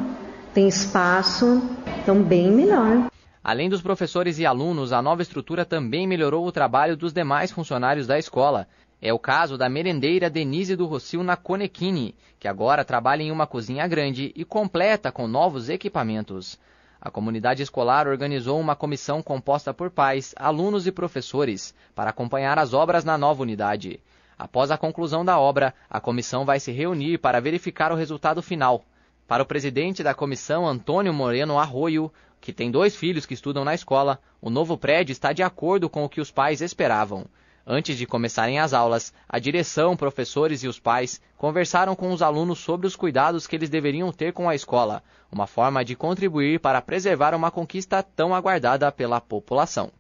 Tem espaço, então bem melhor. Além dos professores e alunos, a nova estrutura também melhorou o trabalho dos demais funcionários da escola. É o caso da merendeira Denise do Rocio Naconechini, que agora trabalha em uma cozinha grande e completa com novos equipamentos. A comunidade escolar organizou uma comissão composta por pais, alunos e professores para acompanhar as obras na nova unidade. Após a conclusão da obra, a comissão vai se reunir para verificar o resultado final. Para o presidente da comissão, Antônio Moreno Arroio, que tem 2 filhos que estudam na escola, o novo prédio está de acordo com o que os pais esperavam. Antes de começarem as aulas, a direção, professores e os pais conversaram com os alunos sobre os cuidados que eles deveriam ter com a escola, uma forma de contribuir para preservar uma conquista tão aguardada pela população.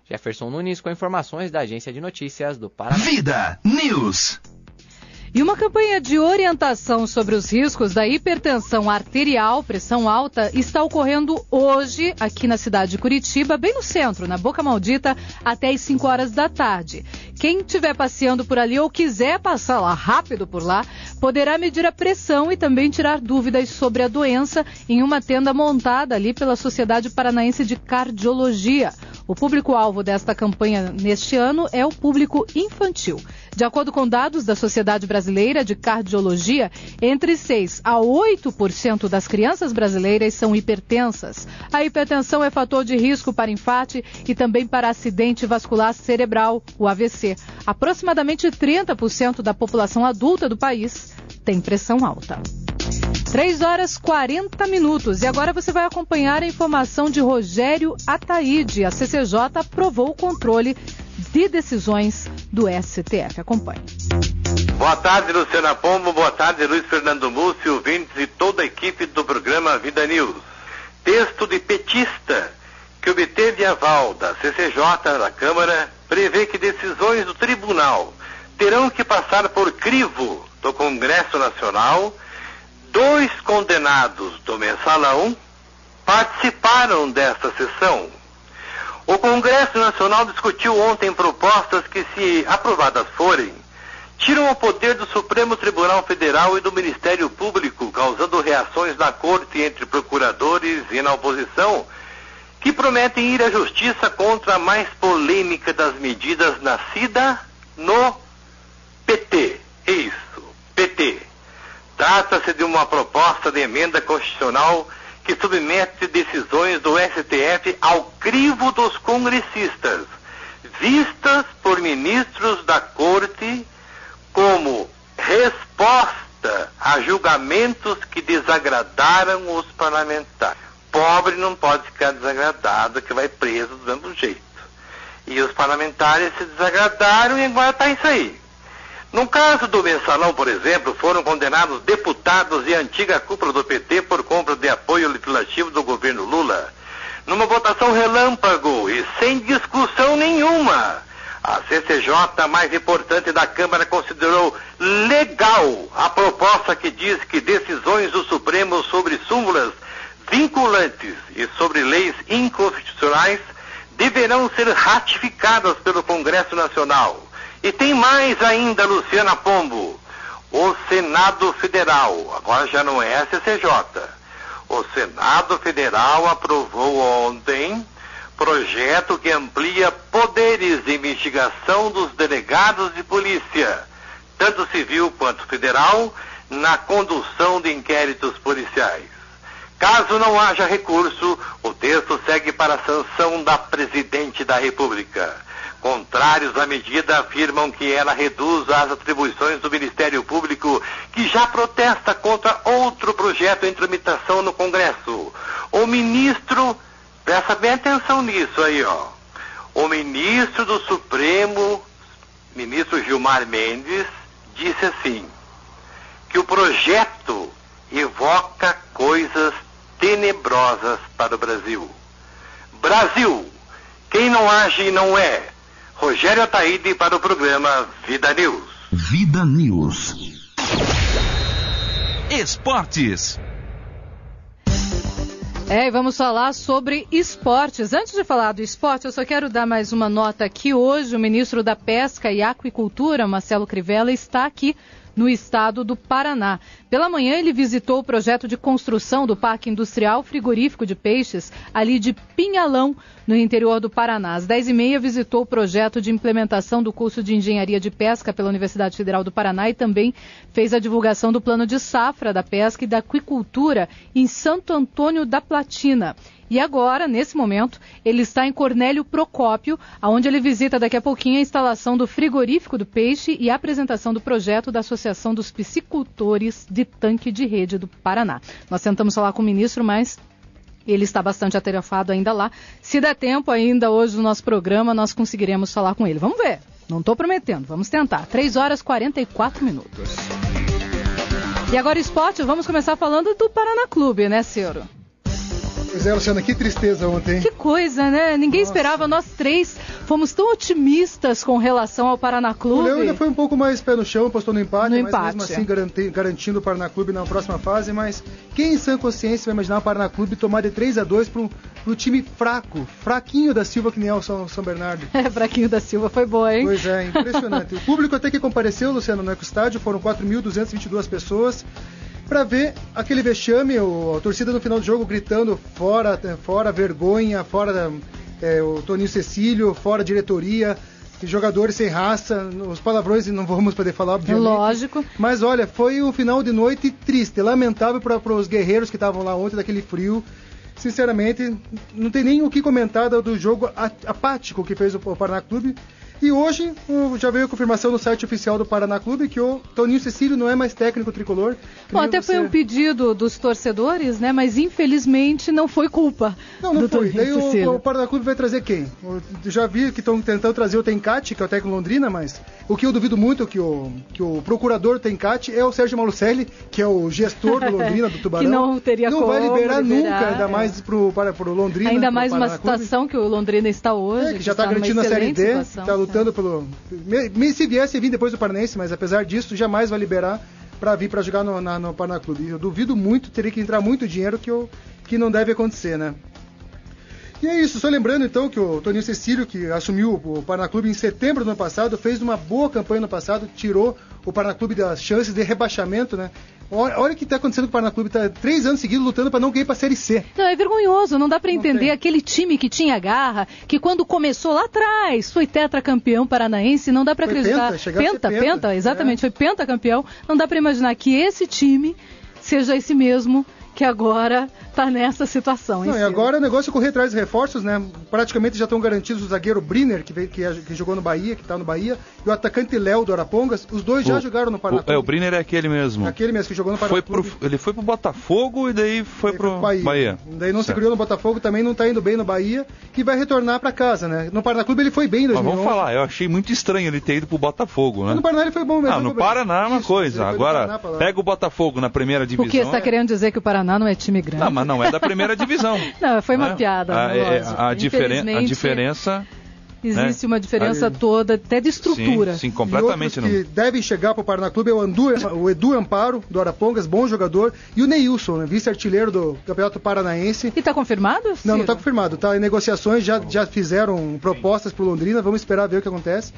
Jefferson Nunes com informações da Agência de Notícias do Paraná. Vida News. E uma campanha de orientação sobre os riscos da hipertensão arterial, pressão alta, está ocorrendo hoje aqui na cidade de Curitiba, bem no centro, na Boca Maldita, até às 5 horas da tarde. Quem estiver passeando por ali ou quiser passar lá rápido por lá, poderá medir a pressão e também tirar dúvidas sobre a doença em uma tenda montada ali pela Sociedade Paranaense de Cardiologia. O público-alvo desta campanha neste ano é o público infantil. De acordo com dados da Sociedade Brasileira de Cardiologia, entre 6% a 8% das crianças brasileiras são hipertensas. A hipertensão é fator de risco para infarto e também para acidente vascular cerebral, o AVC. Aproximadamente 30% da população adulta do país tem pressão alta. 3h40. E agora você vai acompanhar a informação de Rogério Ataíde. A CCJ aprovou o controle de decisões do STF. Acompanhe. Boa tarde, Luciana Pombo. Boa tarde, Luiz Fernando Mussi, ouvintes e toda a equipe do programa Vida News. Texto de petista que obteve aval da CCJ da Câmara prevê que decisões do tribunal terão que passar por crivo do Congresso Nacional. 2 condenados do Mensalão participaram desta sessão. O Congresso Nacional discutiu ontem propostas que, se aprovadas forem, tiram o poder do Supremo Tribunal Federal e do Ministério Público, causando reações na corte entre procuradores e na oposição, que prometem ir à justiça contra a mais polêmica das medidas nascida no PT. É isso, PT. Trata-se de uma proposta de emenda constitucional que submete decisões do STF ao crivo dos congressistas, vistas por ministros da Corte como resposta a julgamentos que desagradaram os parlamentares. Pobre não pode ficar desagradado, que vai preso do mesmo jeito. E os parlamentares se desagradaram e agora está isso aí. No caso do Mensalão, por exemplo, foram condenados deputados e a antiga cúpula do PT por compra de apoio legislativo do governo Lula. Numa votação relâmpago e sem discussão nenhuma, a CCJ, a mais importante da Câmara, considerou legal a proposta que diz que decisões do Supremo sobre súmulas vinculantes e sobre leis inconstitucionais deverão ser ratificadas pelo Congresso Nacional. E tem mais ainda, Luciana Pombo, o Senado Federal, agora já não é a CCJ, o Senado Federal aprovou ontem projeto que amplia poderes de investigação dos delegados de polícia, tanto civil quanto federal, na condução de inquéritos policiais. Caso não haja recurso, o texto segue para a sanção da Presidente da República. Contrários à medida afirmam que ela reduz as atribuições do Ministério Público, que já protesta contra outro projeto em tramitação no Congresso. O ministro, presta bem atenção nisso aí, ó. O ministro do Supremo, ministro Gilmar Mendes, disse assim, que o projeto evoca coisas tenebrosas para o Brasil. Brasil, quem não age não é. Rogério Ataíde para o programa Vida News. Vida News. Esportes. E vamos falar sobre esportes. Antes de falar do esporte, eu só quero dar mais uma nota aqui. Hoje, o ministro da Pesca e Aquicultura, Marcelo Crivella, está aqui no estado do Paraná. Pela manhã, ele visitou o projeto de construção do Parque Industrial Frigorífico de Peixes, ali de Pinhalão, no interior do Paraná. Às 10h30, visitou o projeto de implementação do curso de Engenharia de Pesca pela Universidade Federal do Paraná e também fez a divulgação do plano de safra da pesca e da aquicultura em Santo Antônio da Platina. E agora, nesse momento, ele está em Cornélio Procópio, onde ele visita daqui a pouquinho a instalação do frigorífico do peixe e a apresentação do projeto da Associação dos Piscicultores de Tanque de Rede do Paraná. Nós tentamos falar com o ministro, mas ele está bastante atarefado ainda lá. Se der tempo ainda hoje no nosso programa, nós conseguiremos falar com ele. Vamos ver. Não estou prometendo. Vamos tentar. 3h44. E agora esporte, vamos começar falando do Paraná Clube, né, Ciro? Pois é, Luciana, que tristeza ontem. Que coisa, né? Ninguém esperava. Nós três fomos tão otimistas com relação ao Paraná Clube. O Leão ainda foi um pouco mais pé no chão, postou no empate, mas mesmo assim garantindo o Paraná Clube na próxima fase. Mas quem em sã consciência vai imaginar o Paraná Clube tomar de 3-2 pro time fraquinho da Silva, que nem é o São Bernardo. Fraquinho da Silva, foi boa, hein? Pois é, impressionante. O público até que compareceu, Luciano, no Ecoestádio, foram 4.222 pessoas. Para ver aquele vexame, a torcida no final do jogo gritando fora vergonha, fora o Toninho Cecílio, fora diretoria, jogadores sem raça, os palavrões não vamos poder falar, obviamente. Lógico. Mas olha, foi um final de noite triste, lamentável para os guerreiros que estavam lá ontem, daquele frio. Sinceramente, não tem nem o que comentar do jogo apático que fez o Paraná Clube. E hoje já veio a confirmação no site oficial do Paraná Clube que o Toninho Cecílio não é mais técnico tricolor. Bom, até foi um pedido dos torcedores, né? Mas infelizmente não foi culpa. Não foi. Daí o Paraná Clube vai trazer quem? Eu já vi que estão tentando trazer o Tencati, que é o técnico Londrina, mas o que eu duvido muito que o procurador Tencati é o Sérgio Malucelli, que é o gestor do Londrina, do Tubarão. Que não teria não vai liberar nunca, ainda mais para o Londrina. Ainda mais uma situação que o Londrina está hoje. Que já está garantindo a Série D, está lutando pelo... Se viesse vir depois do Paranense, mas apesar disso, jamais vai liberar para vir para jogar no Paraná Clube. Eu duvido muito, teria que entrar muito dinheiro que não deve acontecer, né? E é isso, só lembrando então que o Toninho Cecílio, que assumiu o Paraná Clube em setembro do ano passado, fez uma boa campanha no passado, tirou o Paraná Clube das chances de rebaixamento, né? Olha o que está acontecendo com o Paraná Clube, está 3 anos seguidos lutando para não cair para a Série C. Não, é vergonhoso, não dá para entender aquele time que tinha garra, que quando começou lá atrás foi tetracampeão paranaense, não dá para acreditar. Penta, exatamente, foi pentacampeão. Não dá para imaginar que esse time seja esse mesmo que agora está nessa situação. Não, e agora o negócio é correr atrás de reforços, né? Praticamente já estão garantidos o zagueiro Brenner, que jogou no Bahia, que está no Bahia, e o atacante Léo do Arapongas. Os dois já jogaram no Paraná. O Brenner é aquele mesmo. Aquele mesmo que jogou no Paraná. Ele foi pro Botafogo e daí foi pro Bahia. Daí não se criou no Botafogo, também não está indo bem no Bahia, que vai retornar para casa, né? No Paraná Clube ele foi bem em 2011. Mas vamos falar, eu achei muito estranho ele ter ido pro Botafogo, né? Mas no Paraná ele foi bom mesmo. No Paraná é uma coisa. Agora, pega o Botafogo na primeira divisão. Porque você está querendo dizer que o Paraná não é time grande. Não, mas não é da primeira divisão. Não, foi uma piada. A diferença... Existe uma diferença toda, até de estrutura. Sim, completamente. E outros que devem chegar para o Paraná Clube é o Edu Amparo, do Arapongas, bom jogador, e o Neilson, né, vice-artilheiro do Campeonato Paranaense. E está confirmado, Ciro? Não está confirmado. Está em negociações, já fizeram propostas para o Londrina, vamos esperar ver o que acontece.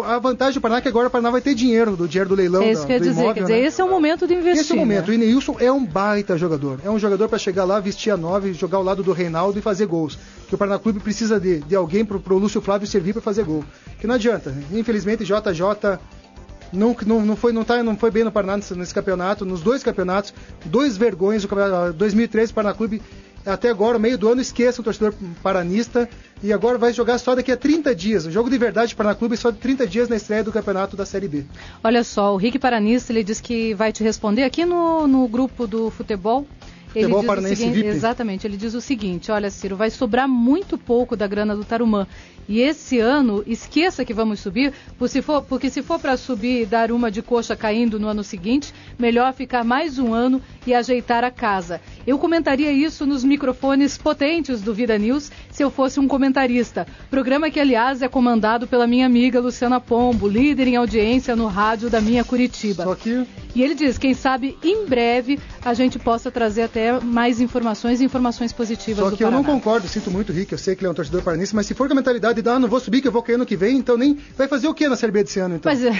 A vantagem do Paraná é que agora o Paraná vai ter dinheiro do leilão do imóvel. Quer dizer, esse é o momento de investir. Esse é o momento. Né? O Neilson é um baita jogador. É um jogador para chegar lá, vestir a 9, jogar ao lado do Reinaldo e fazer gols. Que o Paraná Clube precisa de alguém para o Lúcio Flávio servir para fazer gol. Que não adianta. Infelizmente, JJ não foi bem no Paraná nesse campeonato. Nos dois campeonatos, 2 vergonhas. 2013, o Paraná Clube, até agora, meio do ano, esqueça o torcedor paranista. E agora vai jogar só daqui a 30 dias. O jogo de verdade para o Paraná Clube é só de 30 dias na estreia do campeonato da Série B. Olha só, o Rick Paranista, ele diz que vai te responder aqui no grupo do futebol. Futebol Paranaense VIP. Exatamente, ele diz o seguinte: olha, Ciro, vai sobrar muito pouco da grana do Tarumã. E esse ano, esqueça que vamos subir, porque se for para subir e dar uma de coxa caindo no ano seguinte, melhor ficar mais um ano e ajeitar a casa. Eu comentaria isso nos microfones potentes do Vida News se eu fosse um comentarista. Programa que, aliás, é comandado pela minha amiga Luciana Pombo, líder em audiência no rádio da minha Curitiba. Só que... E ele diz, quem sabe, em breve, a gente possa trazer até mais informações positivas do Paraná. Só que eu não concordo, sinto muito, Rick, eu sei que ele é um torcedor paranense, mas se for com a mentalidade de, não vou subir, que eu vou cair ano que vem, então nem... Vai fazer o que na Série B desse ano, então? Mas é.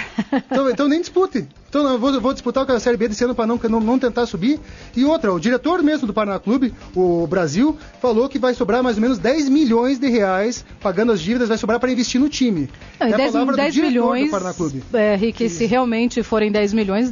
então nem dispute. Então eu vou disputar com a Série B desse ano para não tentar subir. E outra, o diretor mesmo do Paraná Clube, o Brasil, falou que vai sobrar mais ou menos 10 milhões de reais, pagando as dívidas, vai sobrar para investir no time. Não, é 10 milhões, do Paraná Clube. Rick, se realmente forem 10 milhões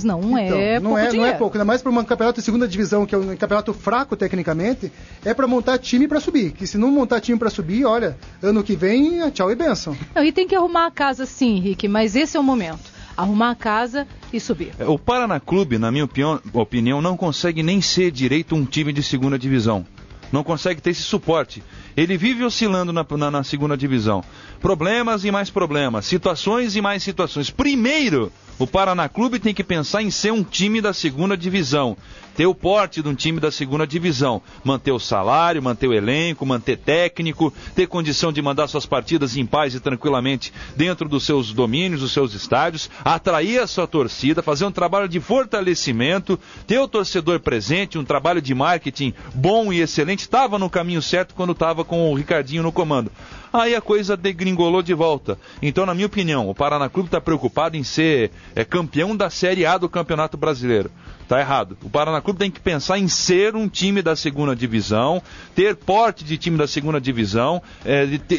não é pouco dinheiro. Não é pouco, ainda mais para um campeonato de segunda divisão, que é um campeonato fraco tecnicamente, é para montar time para subir. Que se não montar time para subir, olha, ano que vem, tchau e benção. Não, e tem que arrumar a casa sim, Rick, mas esse é o momento. Arrumar a casa e subir. O Paraná Clube, na minha opinião, não consegue nem ser direito um time de segunda divisão. Não consegue ter esse suporte. Ele vive oscilando na segunda divisão. Problemas e mais problemas. Situações e mais situações. Primeiro, o Paraná Clube tem que pensar em ser um time da segunda divisão. Ter o porte de um time da segunda divisão. Manter o salário, manter o elenco, manter técnico, ter condição de mandar suas partidas em paz e tranquilamente dentro dos seus domínios, dos seus estádios, atrair a sua torcida, fazer um trabalho de fortalecimento, ter o torcedor presente, um trabalho de marketing bom e excelente. Estava no caminho certo quando estava com o Ricardinho no comando. Aí a coisa degringolou de volta. Então, na minha opinião, o Paraná Clube está preocupado em ser campeão da Série A do Campeonato Brasileiro. Está errado. O Paraná Clube tem que pensar em ser um time da segunda divisão, ter porte de time da segunda divisão,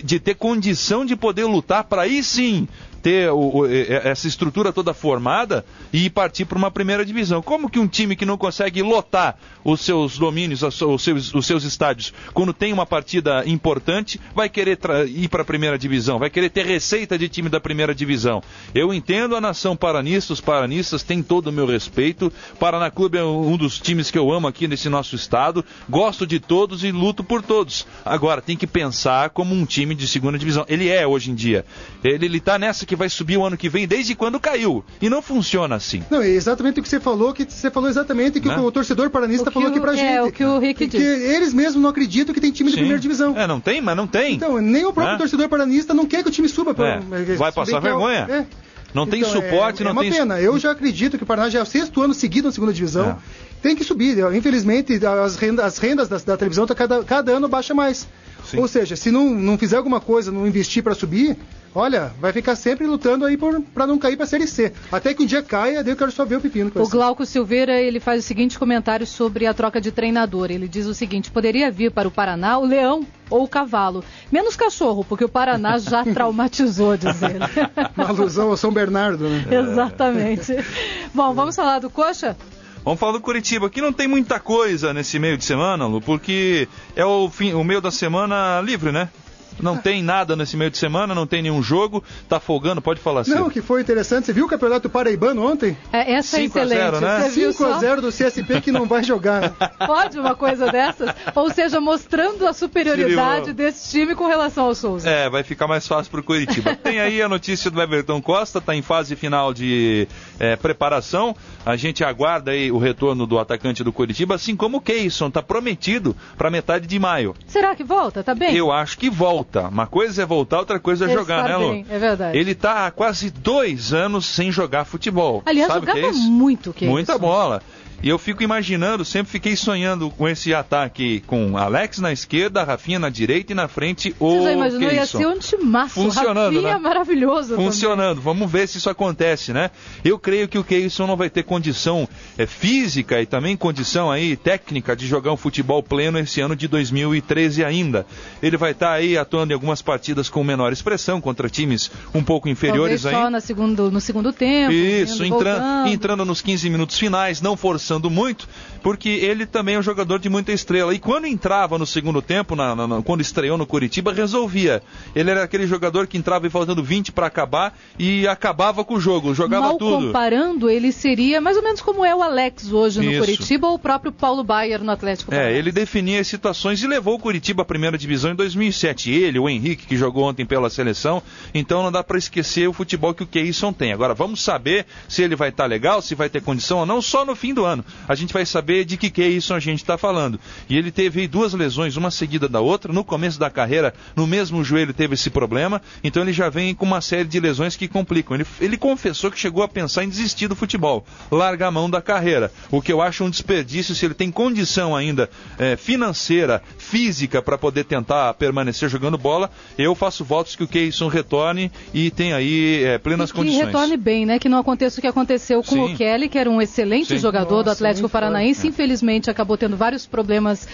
de ter condição de poder lutar para aí sim ter essa estrutura toda formada e partir para uma primeira divisão. Como que um time que não consegue lotar os seus domínios, os seus estádios, quando tem uma partida importante, vai querer ir para a primeira divisão, vai querer ter receita de time da primeira divisão? Eu entendo a nação paranista, os paranistas têm todo o meu respeito. Paraná Clube é um dos times que eu amo aqui nesse nosso estado, gosto de todos e luto por todos. Agora, tem que pensar como um time de segunda divisão. Ele é hoje em dia. Ele está nessa que vai subir o ano que vem, desde quando caiu. E não funciona assim. Não, é exatamente o que você falou, exatamente que o torcedor paranista falou aqui pra gente. É o que o Rick disse. Que eles mesmos não acreditam que tem time de primeira divisão. Não tem, mas não tem. Então, nem o próprio torcedor paranista não quer que o time suba. Vai passar vergonha. Não tem suporte, não tem... É uma pena. Eu já acredito que o Paraná já é o 6º ano seguido na segunda divisão. Tem que subir. Infelizmente, as rendas da televisão cada ano baixa mais. Sim. Ou seja, se não fizer alguma coisa, não investir para subir, olha, vai ficar sempre lutando aí para não cair para a Série C. Até que um dia caia, daí eu quero só ver o pepino. O Glauco Silveira, ele faz o seguinte comentário sobre a troca de treinador. Ele diz o seguinte: poderia vir para o Paraná o leão ou o cavalo. Menos cachorro, porque o Paraná já traumatizou, diz ele. Uma alusão ao São Bernardo, né? Exatamente. Bom, vamos falar do Coxa? Vamos falar do Curitiba. Aqui não tem muita coisa nesse meio de semana, Lu, porque é o meio da semana livre, né? Não tem nada nesse meio de semana, não tem nenhum jogo, tá folgando, pode falar assim. Não, que foi interessante, você viu o campeonato paraibano ontem? Essa é excelente. 5-0, né? 5-0 do CSP que não vai jogar. Né? Pode uma coisa dessas? Ou seja, mostrando a superioridade desse time com relação ao Souza. Vai ficar mais fácil pro Curitiba. Tem aí a notícia do Everton Costa, tá em fase final de preparação. A gente aguarda aí o retorno do atacante do Curitiba, assim como o Keyson, tá prometido para metade de maio. Será que volta? Tá bem? Eu acho que volta. Uma coisa é voltar, outra coisa é jogar, né, Lu? É verdade. Ele tá há quase 2 anos sem jogar futebol. Aliás, sabe jogava muito, Keyson. Muita bola. E eu fico imaginando, sempre fiquei sonhando com esse ataque com Alex na esquerda, Rafinha na direita e na frente o Você já imaginou? Keyson. Ia ser um timaço. Funcionando, Rafinha né? Maravilhoso. Funcionando. Também. Vamos ver se isso acontece, né? Eu creio que o Keyson não vai ter condição física e também condição aí técnica de jogar um futebol pleno esse ano de 2013 ainda. Ele vai estar aí atuando em algumas partidas com menor expressão, contra times um pouco inferiores aí. Só no segundo tempo. Isso, entrando nos 15 minutos finais, não forçando muito, porque ele também é um jogador de muita estrela. E quando entrava no segundo tempo, quando estreou no Curitiba, resolvia. Ele era aquele jogador que entrava e faltando 20 para acabar e acabava com o jogo, jogava Mal tudo. Comparando, ele seria mais ou menos como é o Alex hoje no Curitiba ou o próprio Paulo Baier no Atlético Paranaense. Ele definia as situações e levou o Curitiba à primeira divisão em 2007. Ele, o Henrique, que jogou ontem pela seleção, então não dá para esquecer o futebol que o Keyson tem. Agora, vamos saber se ele vai estar legal, se vai ter condição ou não, só no fim do ano. A gente vai saber de que Keyson a gente está falando. E ele teve 2 lesões, uma seguida da outra. No começo da carreira, no mesmo joelho teve esse problema. Então ele já vem com uma série de lesões que complicam. Ele confessou que chegou a pensar em desistir do futebol, largar a mão da carreira. O que eu acho um desperdício se ele tem condição ainda financeira, física, para poder tentar permanecer jogando bola. Eu faço votos que o Keyson retorne e tenha aí plenas condições. Que retorne bem, né? Que não aconteça o que aconteceu com o Kelly, que era um excelente jogador do Atlético Paranaense, infelizmente acabou tendo vários problemas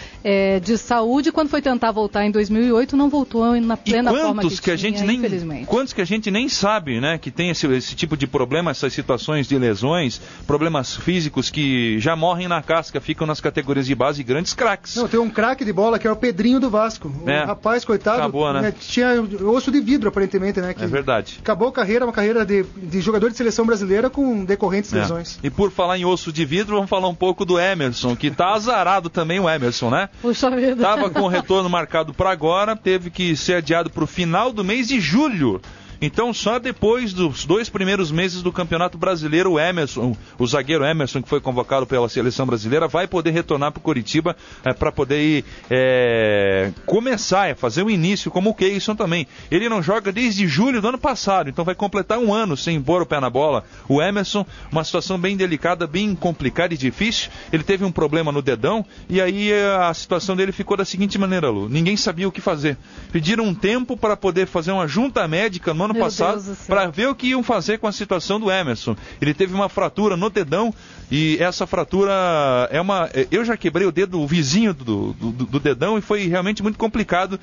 de saúde. Quando foi tentar voltar em 2008, não voltou na plena forma que tinha, infelizmente. Quantos que a gente nem sabe, né, que tem esse tipo de problema, essas situações de lesões, problemas físicos que já morrem na casca, ficam nas categorias de base, grandes craques. Não, tem um craque de bola que é o Pedrinho do Vasco. O rapaz, coitado, acabou, né? Tinha osso de vidro, aparentemente, né? Que é verdade. Acabou a carreira, uma carreira de jogador de seleção brasileira com decorrentes lesões. E por falar em osso de vidro, vamos falar um pouco do Emerson, que tá azarado também o Emerson, né? Puxa vida. Tava com o retorno marcado para agora, teve que ser adiado para o final do mês de julho. Então, só depois dos 2 primeiros meses do Campeonato Brasileiro, o Emerson, o zagueiro Emerson, que foi convocado pela Seleção Brasileira, vai poder retornar para o Curitiba para poder começar a fazer o início, como o Keyson também. Ele não joga desde julho do ano passado, então vai completar 1 ano sem pôr o pé na bola. O Emerson, uma situação bem delicada, bem complicada e difícil. Ele teve um problema no dedão e aí a situação dele ficou da seguinte maneira, Lu. Ninguém sabia o que fazer. Pediram um tempo para poder fazer uma junta médica no ano passado para ver o que iam fazer com a situação do Emerson. Ele teve uma fratura no dedão e essa fratura eu já quebrei o dedo, o vizinho do dedão, e foi realmente muito complicado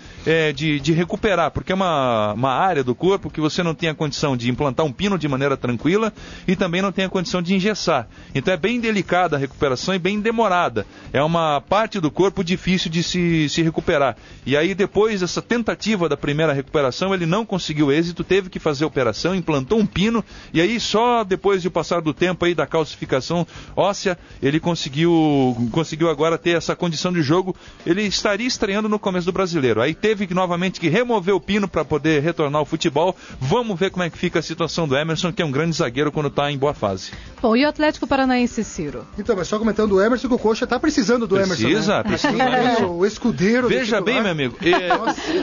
de recuperar, porque é uma área do corpo que você não tem a condição de implantar um pino de maneira tranquila e também não tem a condição de engessar. Então é bem delicada a recuperação e bem demorada. É uma parte do corpo difícil de se recuperar. E aí depois dessa tentativa da primeira recuperação, ele não conseguiu êxito, teve que fazer a operação, implantou um pino, e aí só depois de passar do tempo aí da calcificação óssea, ele conseguiu agora ter essa condição de jogo. Ele estaria estreando no começo do Brasileiro. Aí teve que novamente que remover o pino para poder retornar ao futebol. Vamos ver como é que fica a situação do Emerson, que é um grande zagueiro quando está em boa fase. Bom, e o Atlético Paranaense, Ciro? Então, mas só comentando o Emerson, que o Coxa está precisando do Emerson. Precisa. O Escudeiro. Veja bem, meu amigo.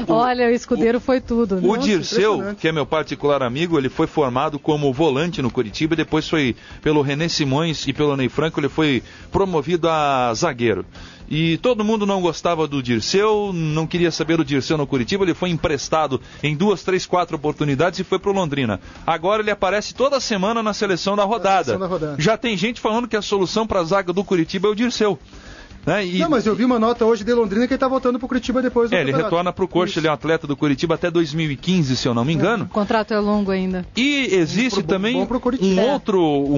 Olha, o Escudeiro foi tudo. O Dirceu, que é meu particular amigo, ele foi formado como volante no Curitiba, depois foi pelo René Simões e pelo Ney Franco, ele foi promovido a zagueiro. E todo mundo não gostava do Dirceu, não queria saber do Dirceu no Curitiba, ele foi emprestado em 2, 3, 4 oportunidades e foi pro Londrina. Agora ele aparece toda semana na seleção da rodada. Já tem gente falando que a solução para a zaga do Curitiba é o Dirceu. Né? Não, mas eu vi uma nota hoje de Londrina que ele está voltando para o Curitiba depois do ele retorna para o Coxa, ele é um atleta do Curitiba até 2015, se eu não me engano. O contrato é longo ainda. E existe também um outro,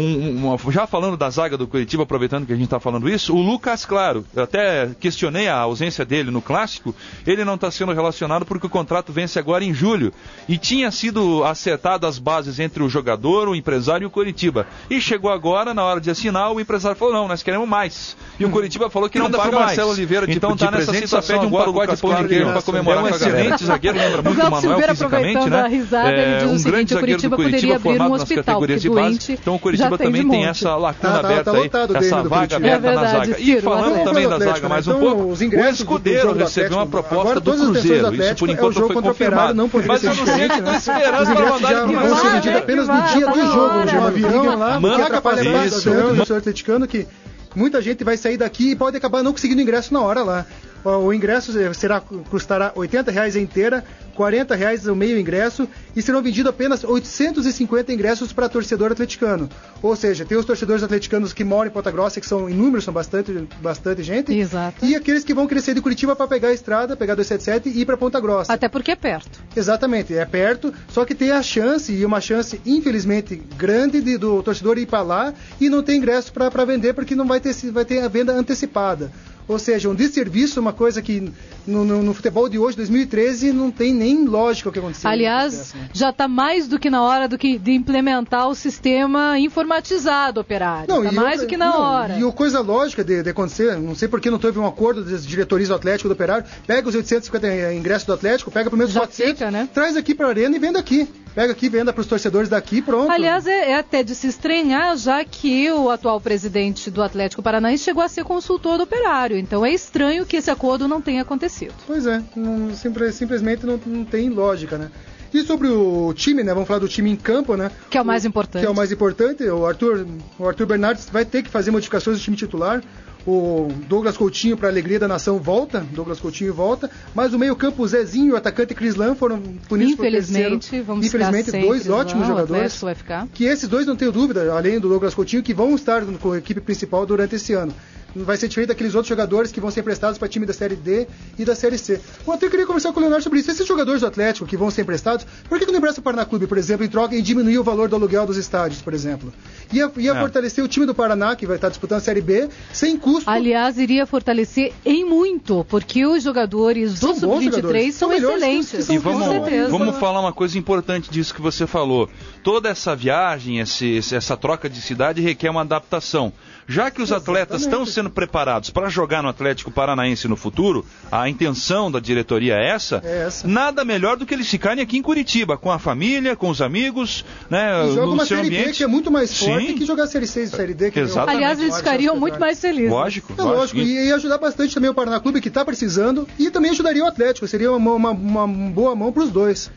já falando da zaga do Curitiba, aproveitando que a gente está falando isso, o Lucas Claro. Eu até questionei a ausência dele no Clássico, ele não está sendo relacionado porque o contrato vence agora em julho. E tinha sido acertado as bases entre o jogador, o empresário e o Curitiba. E chegou agora, na hora de assinar, o empresário falou, não, nós queremos mais. E o Curitiba falou que não paga mais. Marcelo Oliveira, então tá nessa situação de um pacote de pão de queijo para comemorar. É um excelente zagueiro, lembra muito o Manuel fisicamente, né? Um grande zagueiro do Curitiba formado nas categorias de base. Então o Curitiba também tem essa lacuna aberta aí, essa vaga aberta na zaga. E falando também da zaga mais um pouco, o Escudeiro recebeu uma proposta do Cruzeiro. Isso por enquanto foi confirmado. Mas eu não sei que tá esperando para mandar que vão ser vendidos apenas no dia do jogo, no avião lá, que atrapalha bastante o senhor atleticano, que muita gente vai sair daqui e pode acabar não conseguindo ingresso na hora lá. O ingresso custará R$80 a inteira, R$40 o meio ingresso e serão vendidos apenas 850 ingressos para torcedor atleticano. Ou seja, tem os torcedores atleticanos que moram em Ponta Grossa, que são inúmeros, são bastante gente. Exato. E aqueles que vão crescer de Curitiba para pegar a estrada, pegar 277 e ir para Ponta Grossa. Até porque é perto. Exatamente, é perto, só que tem a chance, e uma chance infelizmente grande do torcedor ir para lá e não ter ingresso para vender, porque não vai ter a venda antecipada. Ou seja, um desserviço, uma coisa que no futebol de hoje, 2013, não tem nem lógica o que aconteceu. Aliás, já está mais do que na hora de implementar o sistema informatizado operário. Está mais do que na hora. E a coisa lógica de acontecer, não sei por que não teve um acordo das diretorias do Atlético do Operário, pega os 850 ingressos do Atlético, pega pelo menos 400, né? Traz aqui para a arena e venda aqui. Pega aqui, venda para os torcedores daqui, pronto. Aliás, é até de se estranhar, já que o atual presidente do Atlético Paranaense chegou a ser consultor do Operário. Então é estranho que esse acordo não tenha acontecido. Pois é, simplesmente não tem lógica, né? E sobre o time, né? Vamos falar do time em campo, né? Que é o mais importante. Que é o mais importante. O Arthur Bernardes vai ter que fazer modificações do time titular. O Douglas Coutinho, para a alegria da nação, volta. Mas o meio-campo, o Zezinho e o atacante Crislan foram punidos por terceiro. Infelizmente, dois ótimos jogadores. Vai ficar. Que esses dois, não tenho dúvida, além do Douglas Coutinho, que vão estar com a equipe principal durante esse ano. Vai ser diferente daqueles outros jogadores que vão ser emprestados para time da Série D e da Série C. Eu até queria conversar com o Leonardo sobre isso. Esses jogadores do Atlético que vão ser emprestados, por que não empresta o Paraná Clube, por exemplo, em troca e diminuir o valor do aluguel dos estádios, por exemplo? Ia fortalecer o time do Paraná, que vai estar disputando a Série B, sem custo. Aliás, iria fortalecer em muito, porque os jogadores do Sub-23 são excelentes. E vamos falar uma coisa importante disso que você falou. Toda essa viagem, essa troca de cidade requer uma adaptação. Já que os atletas estão sendo preparados para jogar no Atlético Paranaense no futuro, a intenção da diretoria é essa. Nada melhor do que eles ficarem aqui em Curitiba, com a família, com os amigos, né? E joga uma Série B que é muito mais forte que jogar Série C e Série D. Aliás, eles ficariam muito mais felizes. Lógico. E ia ajudar bastante também o Paraná Clube, que está precisando, e também ajudaria o Atlético. Seria uma boa mão para os dois.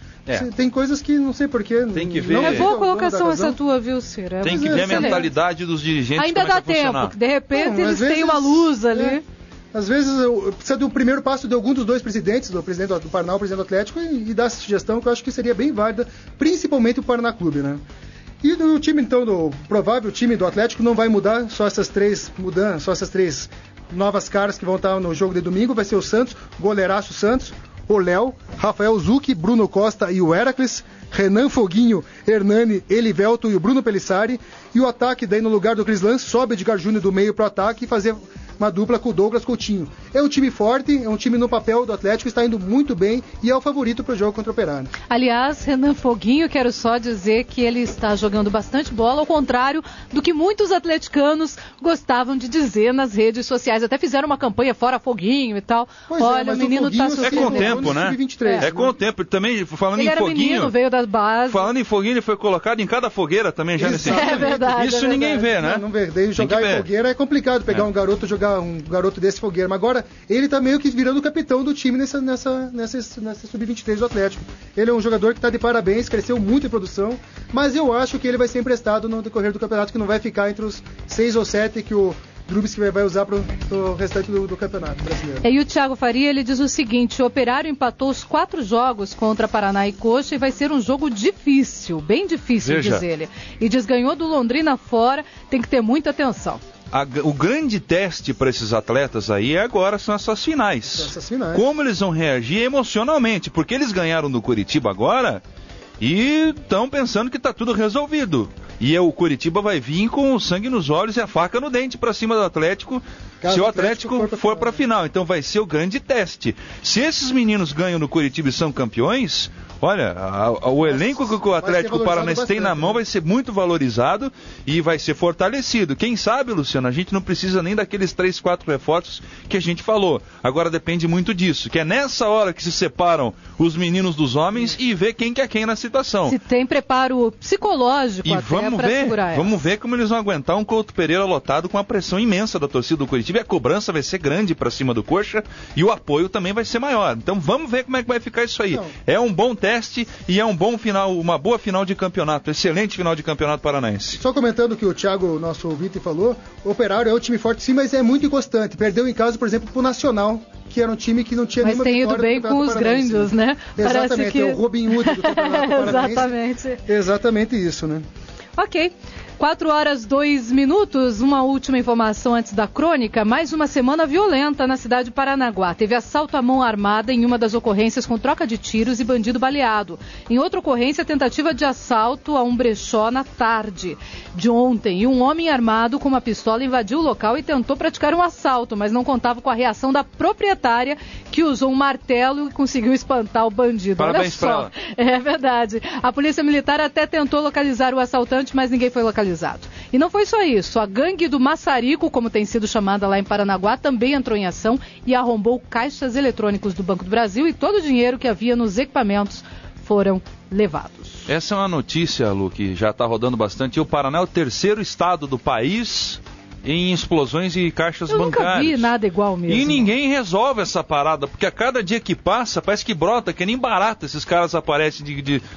Tem coisas que não sei porquê. Tem que ver. Não é boa colocação essa tua, viu, Cira? Tem que ver a mentalidade dos dirigentes. Ainda dá tempo, de repente eles têm uma luz ali. Às vezes precisa do primeiro passo de algum dos dois presidentes, do presidente do Paraná, o presidente do Atlético, e dar essa sugestão que eu acho que seria bem válida, principalmente o Paraná Clube, né? E do time, então, do provável time do Atlético não vai mudar, só essas três novas caras que vão estar no jogo de domingo. Vai ser o Santos, goleiraço Santos, o Léo, Rafael Zucchi, Bruno Costa e o Heracles, Renan Foguinho, Hernani, Elivelto e o Bruno Pelissari. E o ataque, daí no lugar do Crislan, sobe o Edgar Júnior do meio pro ataque e fazer uma dupla com o Douglas Coutinho. É um time forte, é um time no papel do Atlético, está indo muito bem e é o favorito para o jogo contra o Operário. Aliás, Renan Foguinho, quero só dizer que ele está jogando bastante bola, ao contrário do que muitos atleticanos gostavam de dizer nas redes sociais. Até fizeram uma campanha fora Foguinho e tal. Olha, o menino está surpreendendo. É com o tempo, né? É com o tempo. Também, falando ele em Foguinho... Menino, veio das bases. Falando em Foguinho, ele foi colocado em cada fogueira também já nesse... É verdade. Isso ninguém vê, né? Não vê. Daí jogar em fogueira é complicado, pegar um garoto desse fogueira. Mas agora, ele tá meio que virando o capitão do time nessa Sub-23 do Atlético. Ele é um jogador que tá de parabéns, cresceu muito em produção, mas eu acho que ele vai ser emprestado no decorrer do campeonato, que não vai ficar entre os 6 ou 7 que o Drubis vai usar pro restante do campeonato brasileiro. E o Thiago Faria, ele diz o seguinte: o Operário empatou os 4 jogos contra Paraná e Coxa e vai ser um jogo difícil, bem difícil, diz ele. E diz, ganhou do Londrina fora, tem que ter muita atenção. o grande teste para esses atletas aí agora são essas finais. Como eles vão reagir emocionalmente, porque eles ganharam do Curitiba agora e estão pensando que está tudo resolvido. E o Curitiba vai vir com o sangue nos olhos e a faca no dente para cima do Atlético, se o Atlético for para a final. Então vai ser o grande teste. Se esses meninos ganham no Curitiba e são campeões, olha, o elenco que o Atlético Paranaense tem na mão vai ser muito valorizado e vai ser fortalecido. Quem sabe, Luciano, a gente não precisa nem daqueles 3, 4 reforços que a gente falou. Agora depende muito disso, que é nessa hora que se separam os meninos dos homens e vê quem que é quem na situação. Se tem preparo psicológico até para segurar essa. Vamos ver como eles vão aguentar um Couto Pereira lotado com a pressão imensa da torcida do Curitiba. E a cobrança vai ser grande para cima do Coxa e o apoio também vai ser maior. Então vamos ver como é que vai ficar isso aí. Não. É um bom teste e é um bom final, uma boa final de campeonato, excelente final de campeonato paranaense. Só comentando o que o Thiago, nosso ouvinte, falou, o Operário é um time forte sim, mas é muito inconstante. Perdeu em casa, por exemplo, pro Nacional, que era um time que não tinha nenhuma vitória. Mas tem ido bem com os grandes, né? Exatamente, parece que... é o Robin Hood do campeonato paranaense. Exatamente. Exatamente isso, né? Ok. 4h02. Uma última informação antes da crônica. Mais uma semana violenta na cidade de Paranaguá. Teve assalto à mão armada em uma das ocorrências com troca de tiros e bandido baleado. Em outra ocorrência, tentativa de assalto a um brechó na tarde de ontem. E um homem armado com uma pistola invadiu o local e tentou praticar um assalto, mas não contava com a reação da proprietária, que usou um martelo e conseguiu espantar o bandido. Parabéns pra ela. É verdade. A polícia militar até tentou localizar o assaltante, mas ninguém foi localizado. E não foi só isso, a gangue do Maçarico, como tem sido chamada lá em Paranaguá, também entrou em ação e arrombou caixas eletrônicos do Banco do Brasil e todo o dinheiro que havia nos equipamentos foram levados. Essa é uma notícia, Lu, que já está rodando bastante. O Paraná é o terceiro estado do país em explosões e caixas bancárias. Eu nunca vi nada igual mesmo. E ninguém resolve essa parada, porque a cada dia que passa, parece que brota, que nem barata, esses caras aparecem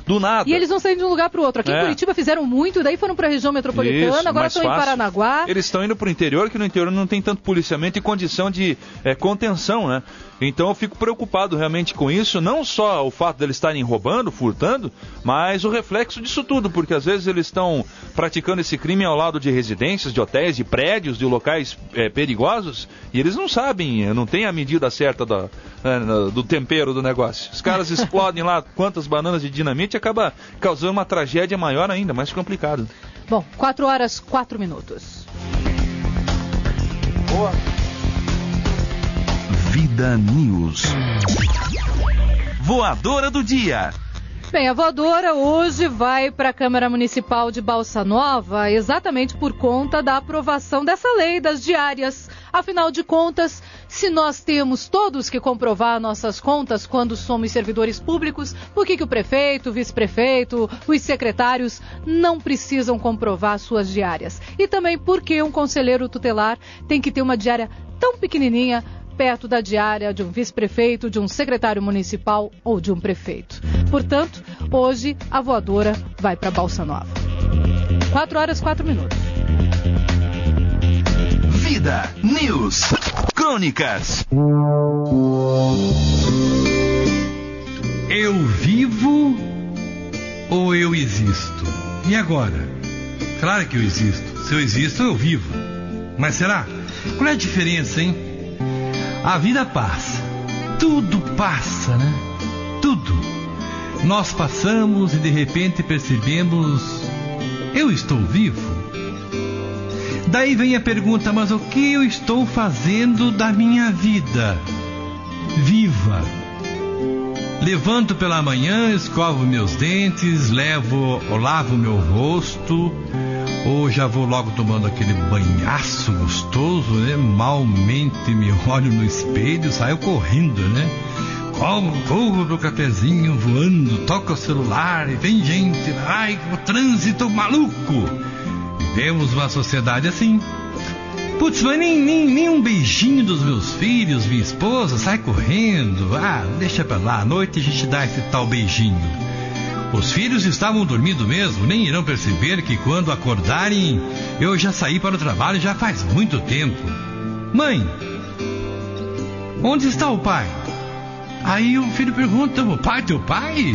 do nada. E eles não saem de um lugar para o outro. Aqui em Curitiba fizeram muito, daí foram para a região metropolitana, isso, agora estão em Paranaguá. Eles estão indo para o interior, que no interior não tem tanto policiamento e condição de contenção, né? Então eu fico preocupado realmente com isso, não só o fato deles estarem roubando, furtando, mas o reflexo disso tudo, porque às vezes eles estão praticando esse crime ao lado de residências, de hotéis, de prédios, de locais perigosos, e eles não sabem, não tem a medida certa do tempero do negócio. Os caras explodem lá quantas bananas de dinamite e acaba causando uma tragédia maior ainda, mais complicado. Bom, 4h04. Boa. Vida News. Voadora do dia. Bem, a voadora hoje vai para a Câmara Municipal de Balsa Nova exatamente por conta da aprovação dessa lei das diárias. Afinal de contas, se nós temos todos que comprovar nossas contas quando somos servidores públicos, por que o prefeito, o vice-prefeito, os secretários não precisam comprovar suas diárias? E também por que um conselheiro tutelar tem que ter uma diária tão pequenininha perto da diária de um vice-prefeito, de um secretário municipal ou de um prefeito. Portanto, hoje a voadora vai para Balsa Nova. 4h04. Vida News. Crônicas. Eu vivo ou eu existo? E agora? Claro que eu existo. Se eu existo, eu vivo. Mas será? Qual é a diferença, hein? A vida passa, tudo passa, né? Tudo. Nós passamos e de repente percebemos, eu estou vivo? Daí vem a pergunta, mas o que eu estou fazendo da minha vida? Viva. Levanto pela manhã, escovo meus dentes, lavo meu rosto, ou já vou logo tomando aquele banhaço gostoso, né? Malmente me olho no espelho, saio correndo, né? Corro pro cafezinho voando, toco o celular e vem gente, ai, o trânsito maluco. Vivemos uma sociedade assim. Putz, mas nem um beijinho dos meus filhos, minha esposa, sai correndo. Ah, deixa pra lá, à noite a gente dá esse tal beijinho. Os filhos estavam dormindo mesmo, nem irão perceber que quando acordarem, eu já saí para o trabalho já faz muito tempo. Mãe, onde está o pai? Aí o filho pergunta, o pai, teu pai?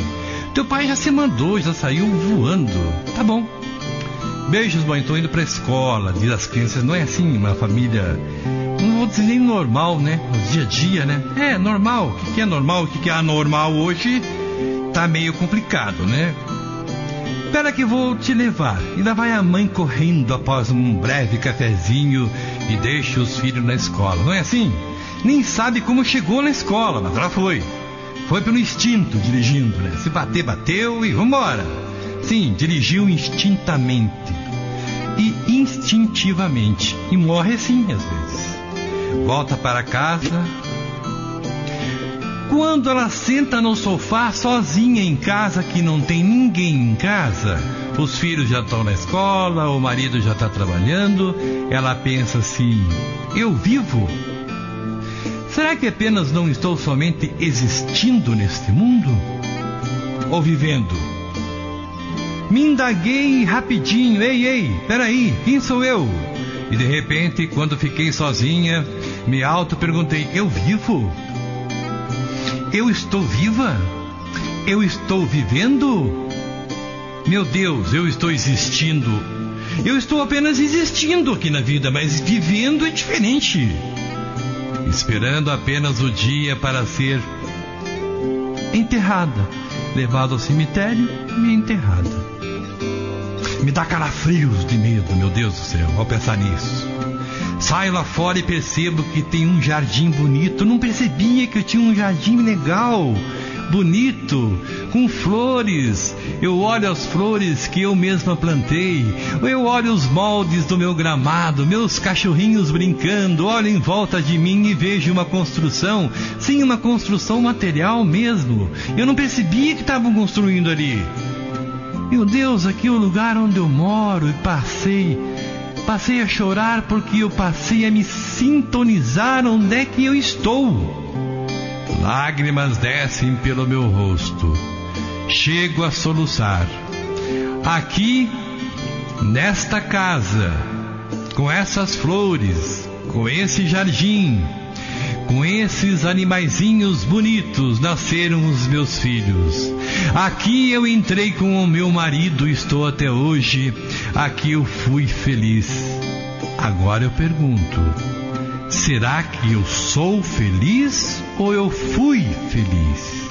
Teu pai já se mandou, já saiu voando. Tá bom. Beijos, mãe, tô indo pra escola. Dia das Crianças não é assim, uma família, não vou dizer nem normal, né? No dia a dia, né? É normal. O que é normal, o que é anormal hoje tá meio complicado, né? Espera que vou te levar. E lá vai a mãe correndo após um breve cafezinho e deixa os filhos na escola. Não é assim? Nem sabe como chegou na escola, mas ela foi. Foi pelo instinto, dirigindo, né? Se bater, bateu e vambora. Sim, dirigiu instintamente e instintivamente. E morre assim, às vezes. Volta para casa. Quando ela senta no sofá sozinha em casa, que não tem ninguém em casa, os filhos já estão na escola, o marido já está trabalhando, ela pensa assim: eu vivo? Será que apenas não estou somente existindo neste mundo? Ou vivendo? Me indaguei rapidinho: ei, peraí, quem sou eu? E de repente, quando fiquei sozinha, me auto-perguntei: eu vivo? Eu estou viva? Eu estou vivendo? Meu Deus, eu estou existindo. Eu estou apenas existindo aqui na vida, mas vivendo é diferente. Esperando apenas o dia para ser enterrada, levada ao cemitério e enterrada. Me dá calafrios de medo, meu Deus do céu, ao pensar nisso. Saio lá fora e percebo que tem um jardim bonito. Não percebia que eu tinha um jardim legal, bonito, com flores. Eu olho as flores que eu mesma plantei. Eu olho os moldes do meu gramado, meus cachorrinhos brincando. Olho em volta de mim e vejo uma construção. Sim, uma construção material mesmo. Eu não percebia que estavam construindo ali. Meu Deus, aqui é o lugar onde eu moro. E passei a chorar porque eu passei a me sintonizar onde é que eu estou. Lágrimas descem pelo meu rosto. Chego a soluçar. Aqui, nesta casa, com essas flores, com esse jardim, com esses animaizinhos bonitos, nasceram os meus filhos. Aqui eu entrei com o meu marido, estou até hoje. Aqui eu fui feliz. Agora eu pergunto: será que eu sou feliz ou eu fui feliz?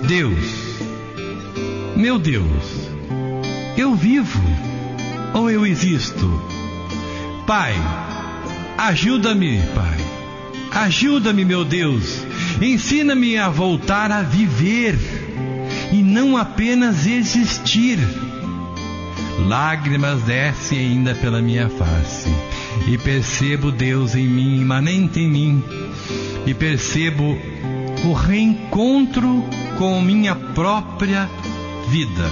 Deus, meu Deus, eu vivo ou eu existo? Pai, ajuda-me, Pai. Ajuda-me, meu Deus. Ensina-me a voltar a viver e não apenas existir. Lágrimas descem ainda pela minha face e percebo Deus em mim, imanente em mim, e percebo o reencontro com minha própria vida.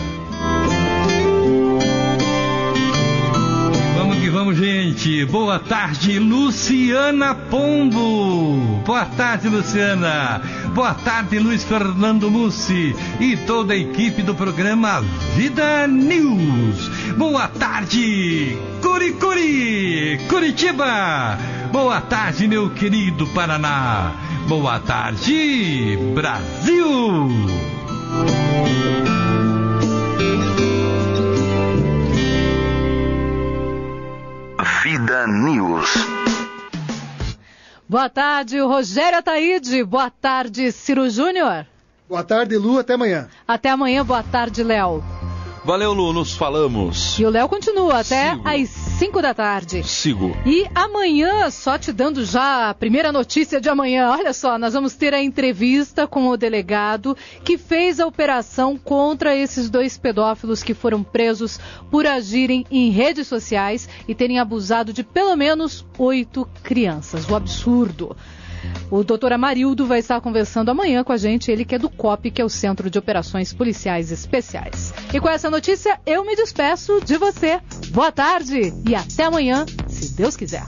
Vamos, gente. Boa tarde, Luciana Pombo. Boa tarde, Luciana. Boa tarde, Luiz Fernando Mussi e toda a equipe do programa Vida News. Boa tarde, Curitiba. Boa tarde, meu querido Paraná. Boa tarde, Brasil. Vida News. Boa tarde, Rogério Ataíde. Boa tarde, Ciro Júnior. Boa tarde, Lu. Até amanhã. Até amanhã. Boa tarde, Léo. Valeu, Lu. Nos falamos. E o Léo continua até às 5 da tarde. Sigo. E amanhã, só te dando já a primeira notícia de amanhã, olha só, nós vamos ter a entrevista com o delegado que fez a operação contra esses 2 pedófilos que foram presos por agirem em redes sociais e terem abusado de pelo menos 8 crianças. O absurdo. O doutor Amarildo vai estar conversando amanhã com a gente, ele que é do COP, que é o Centro de Operações Policiais Especiais. E com essa notícia, eu me despeço de você. Boa tarde e até amanhã, se Deus quiser.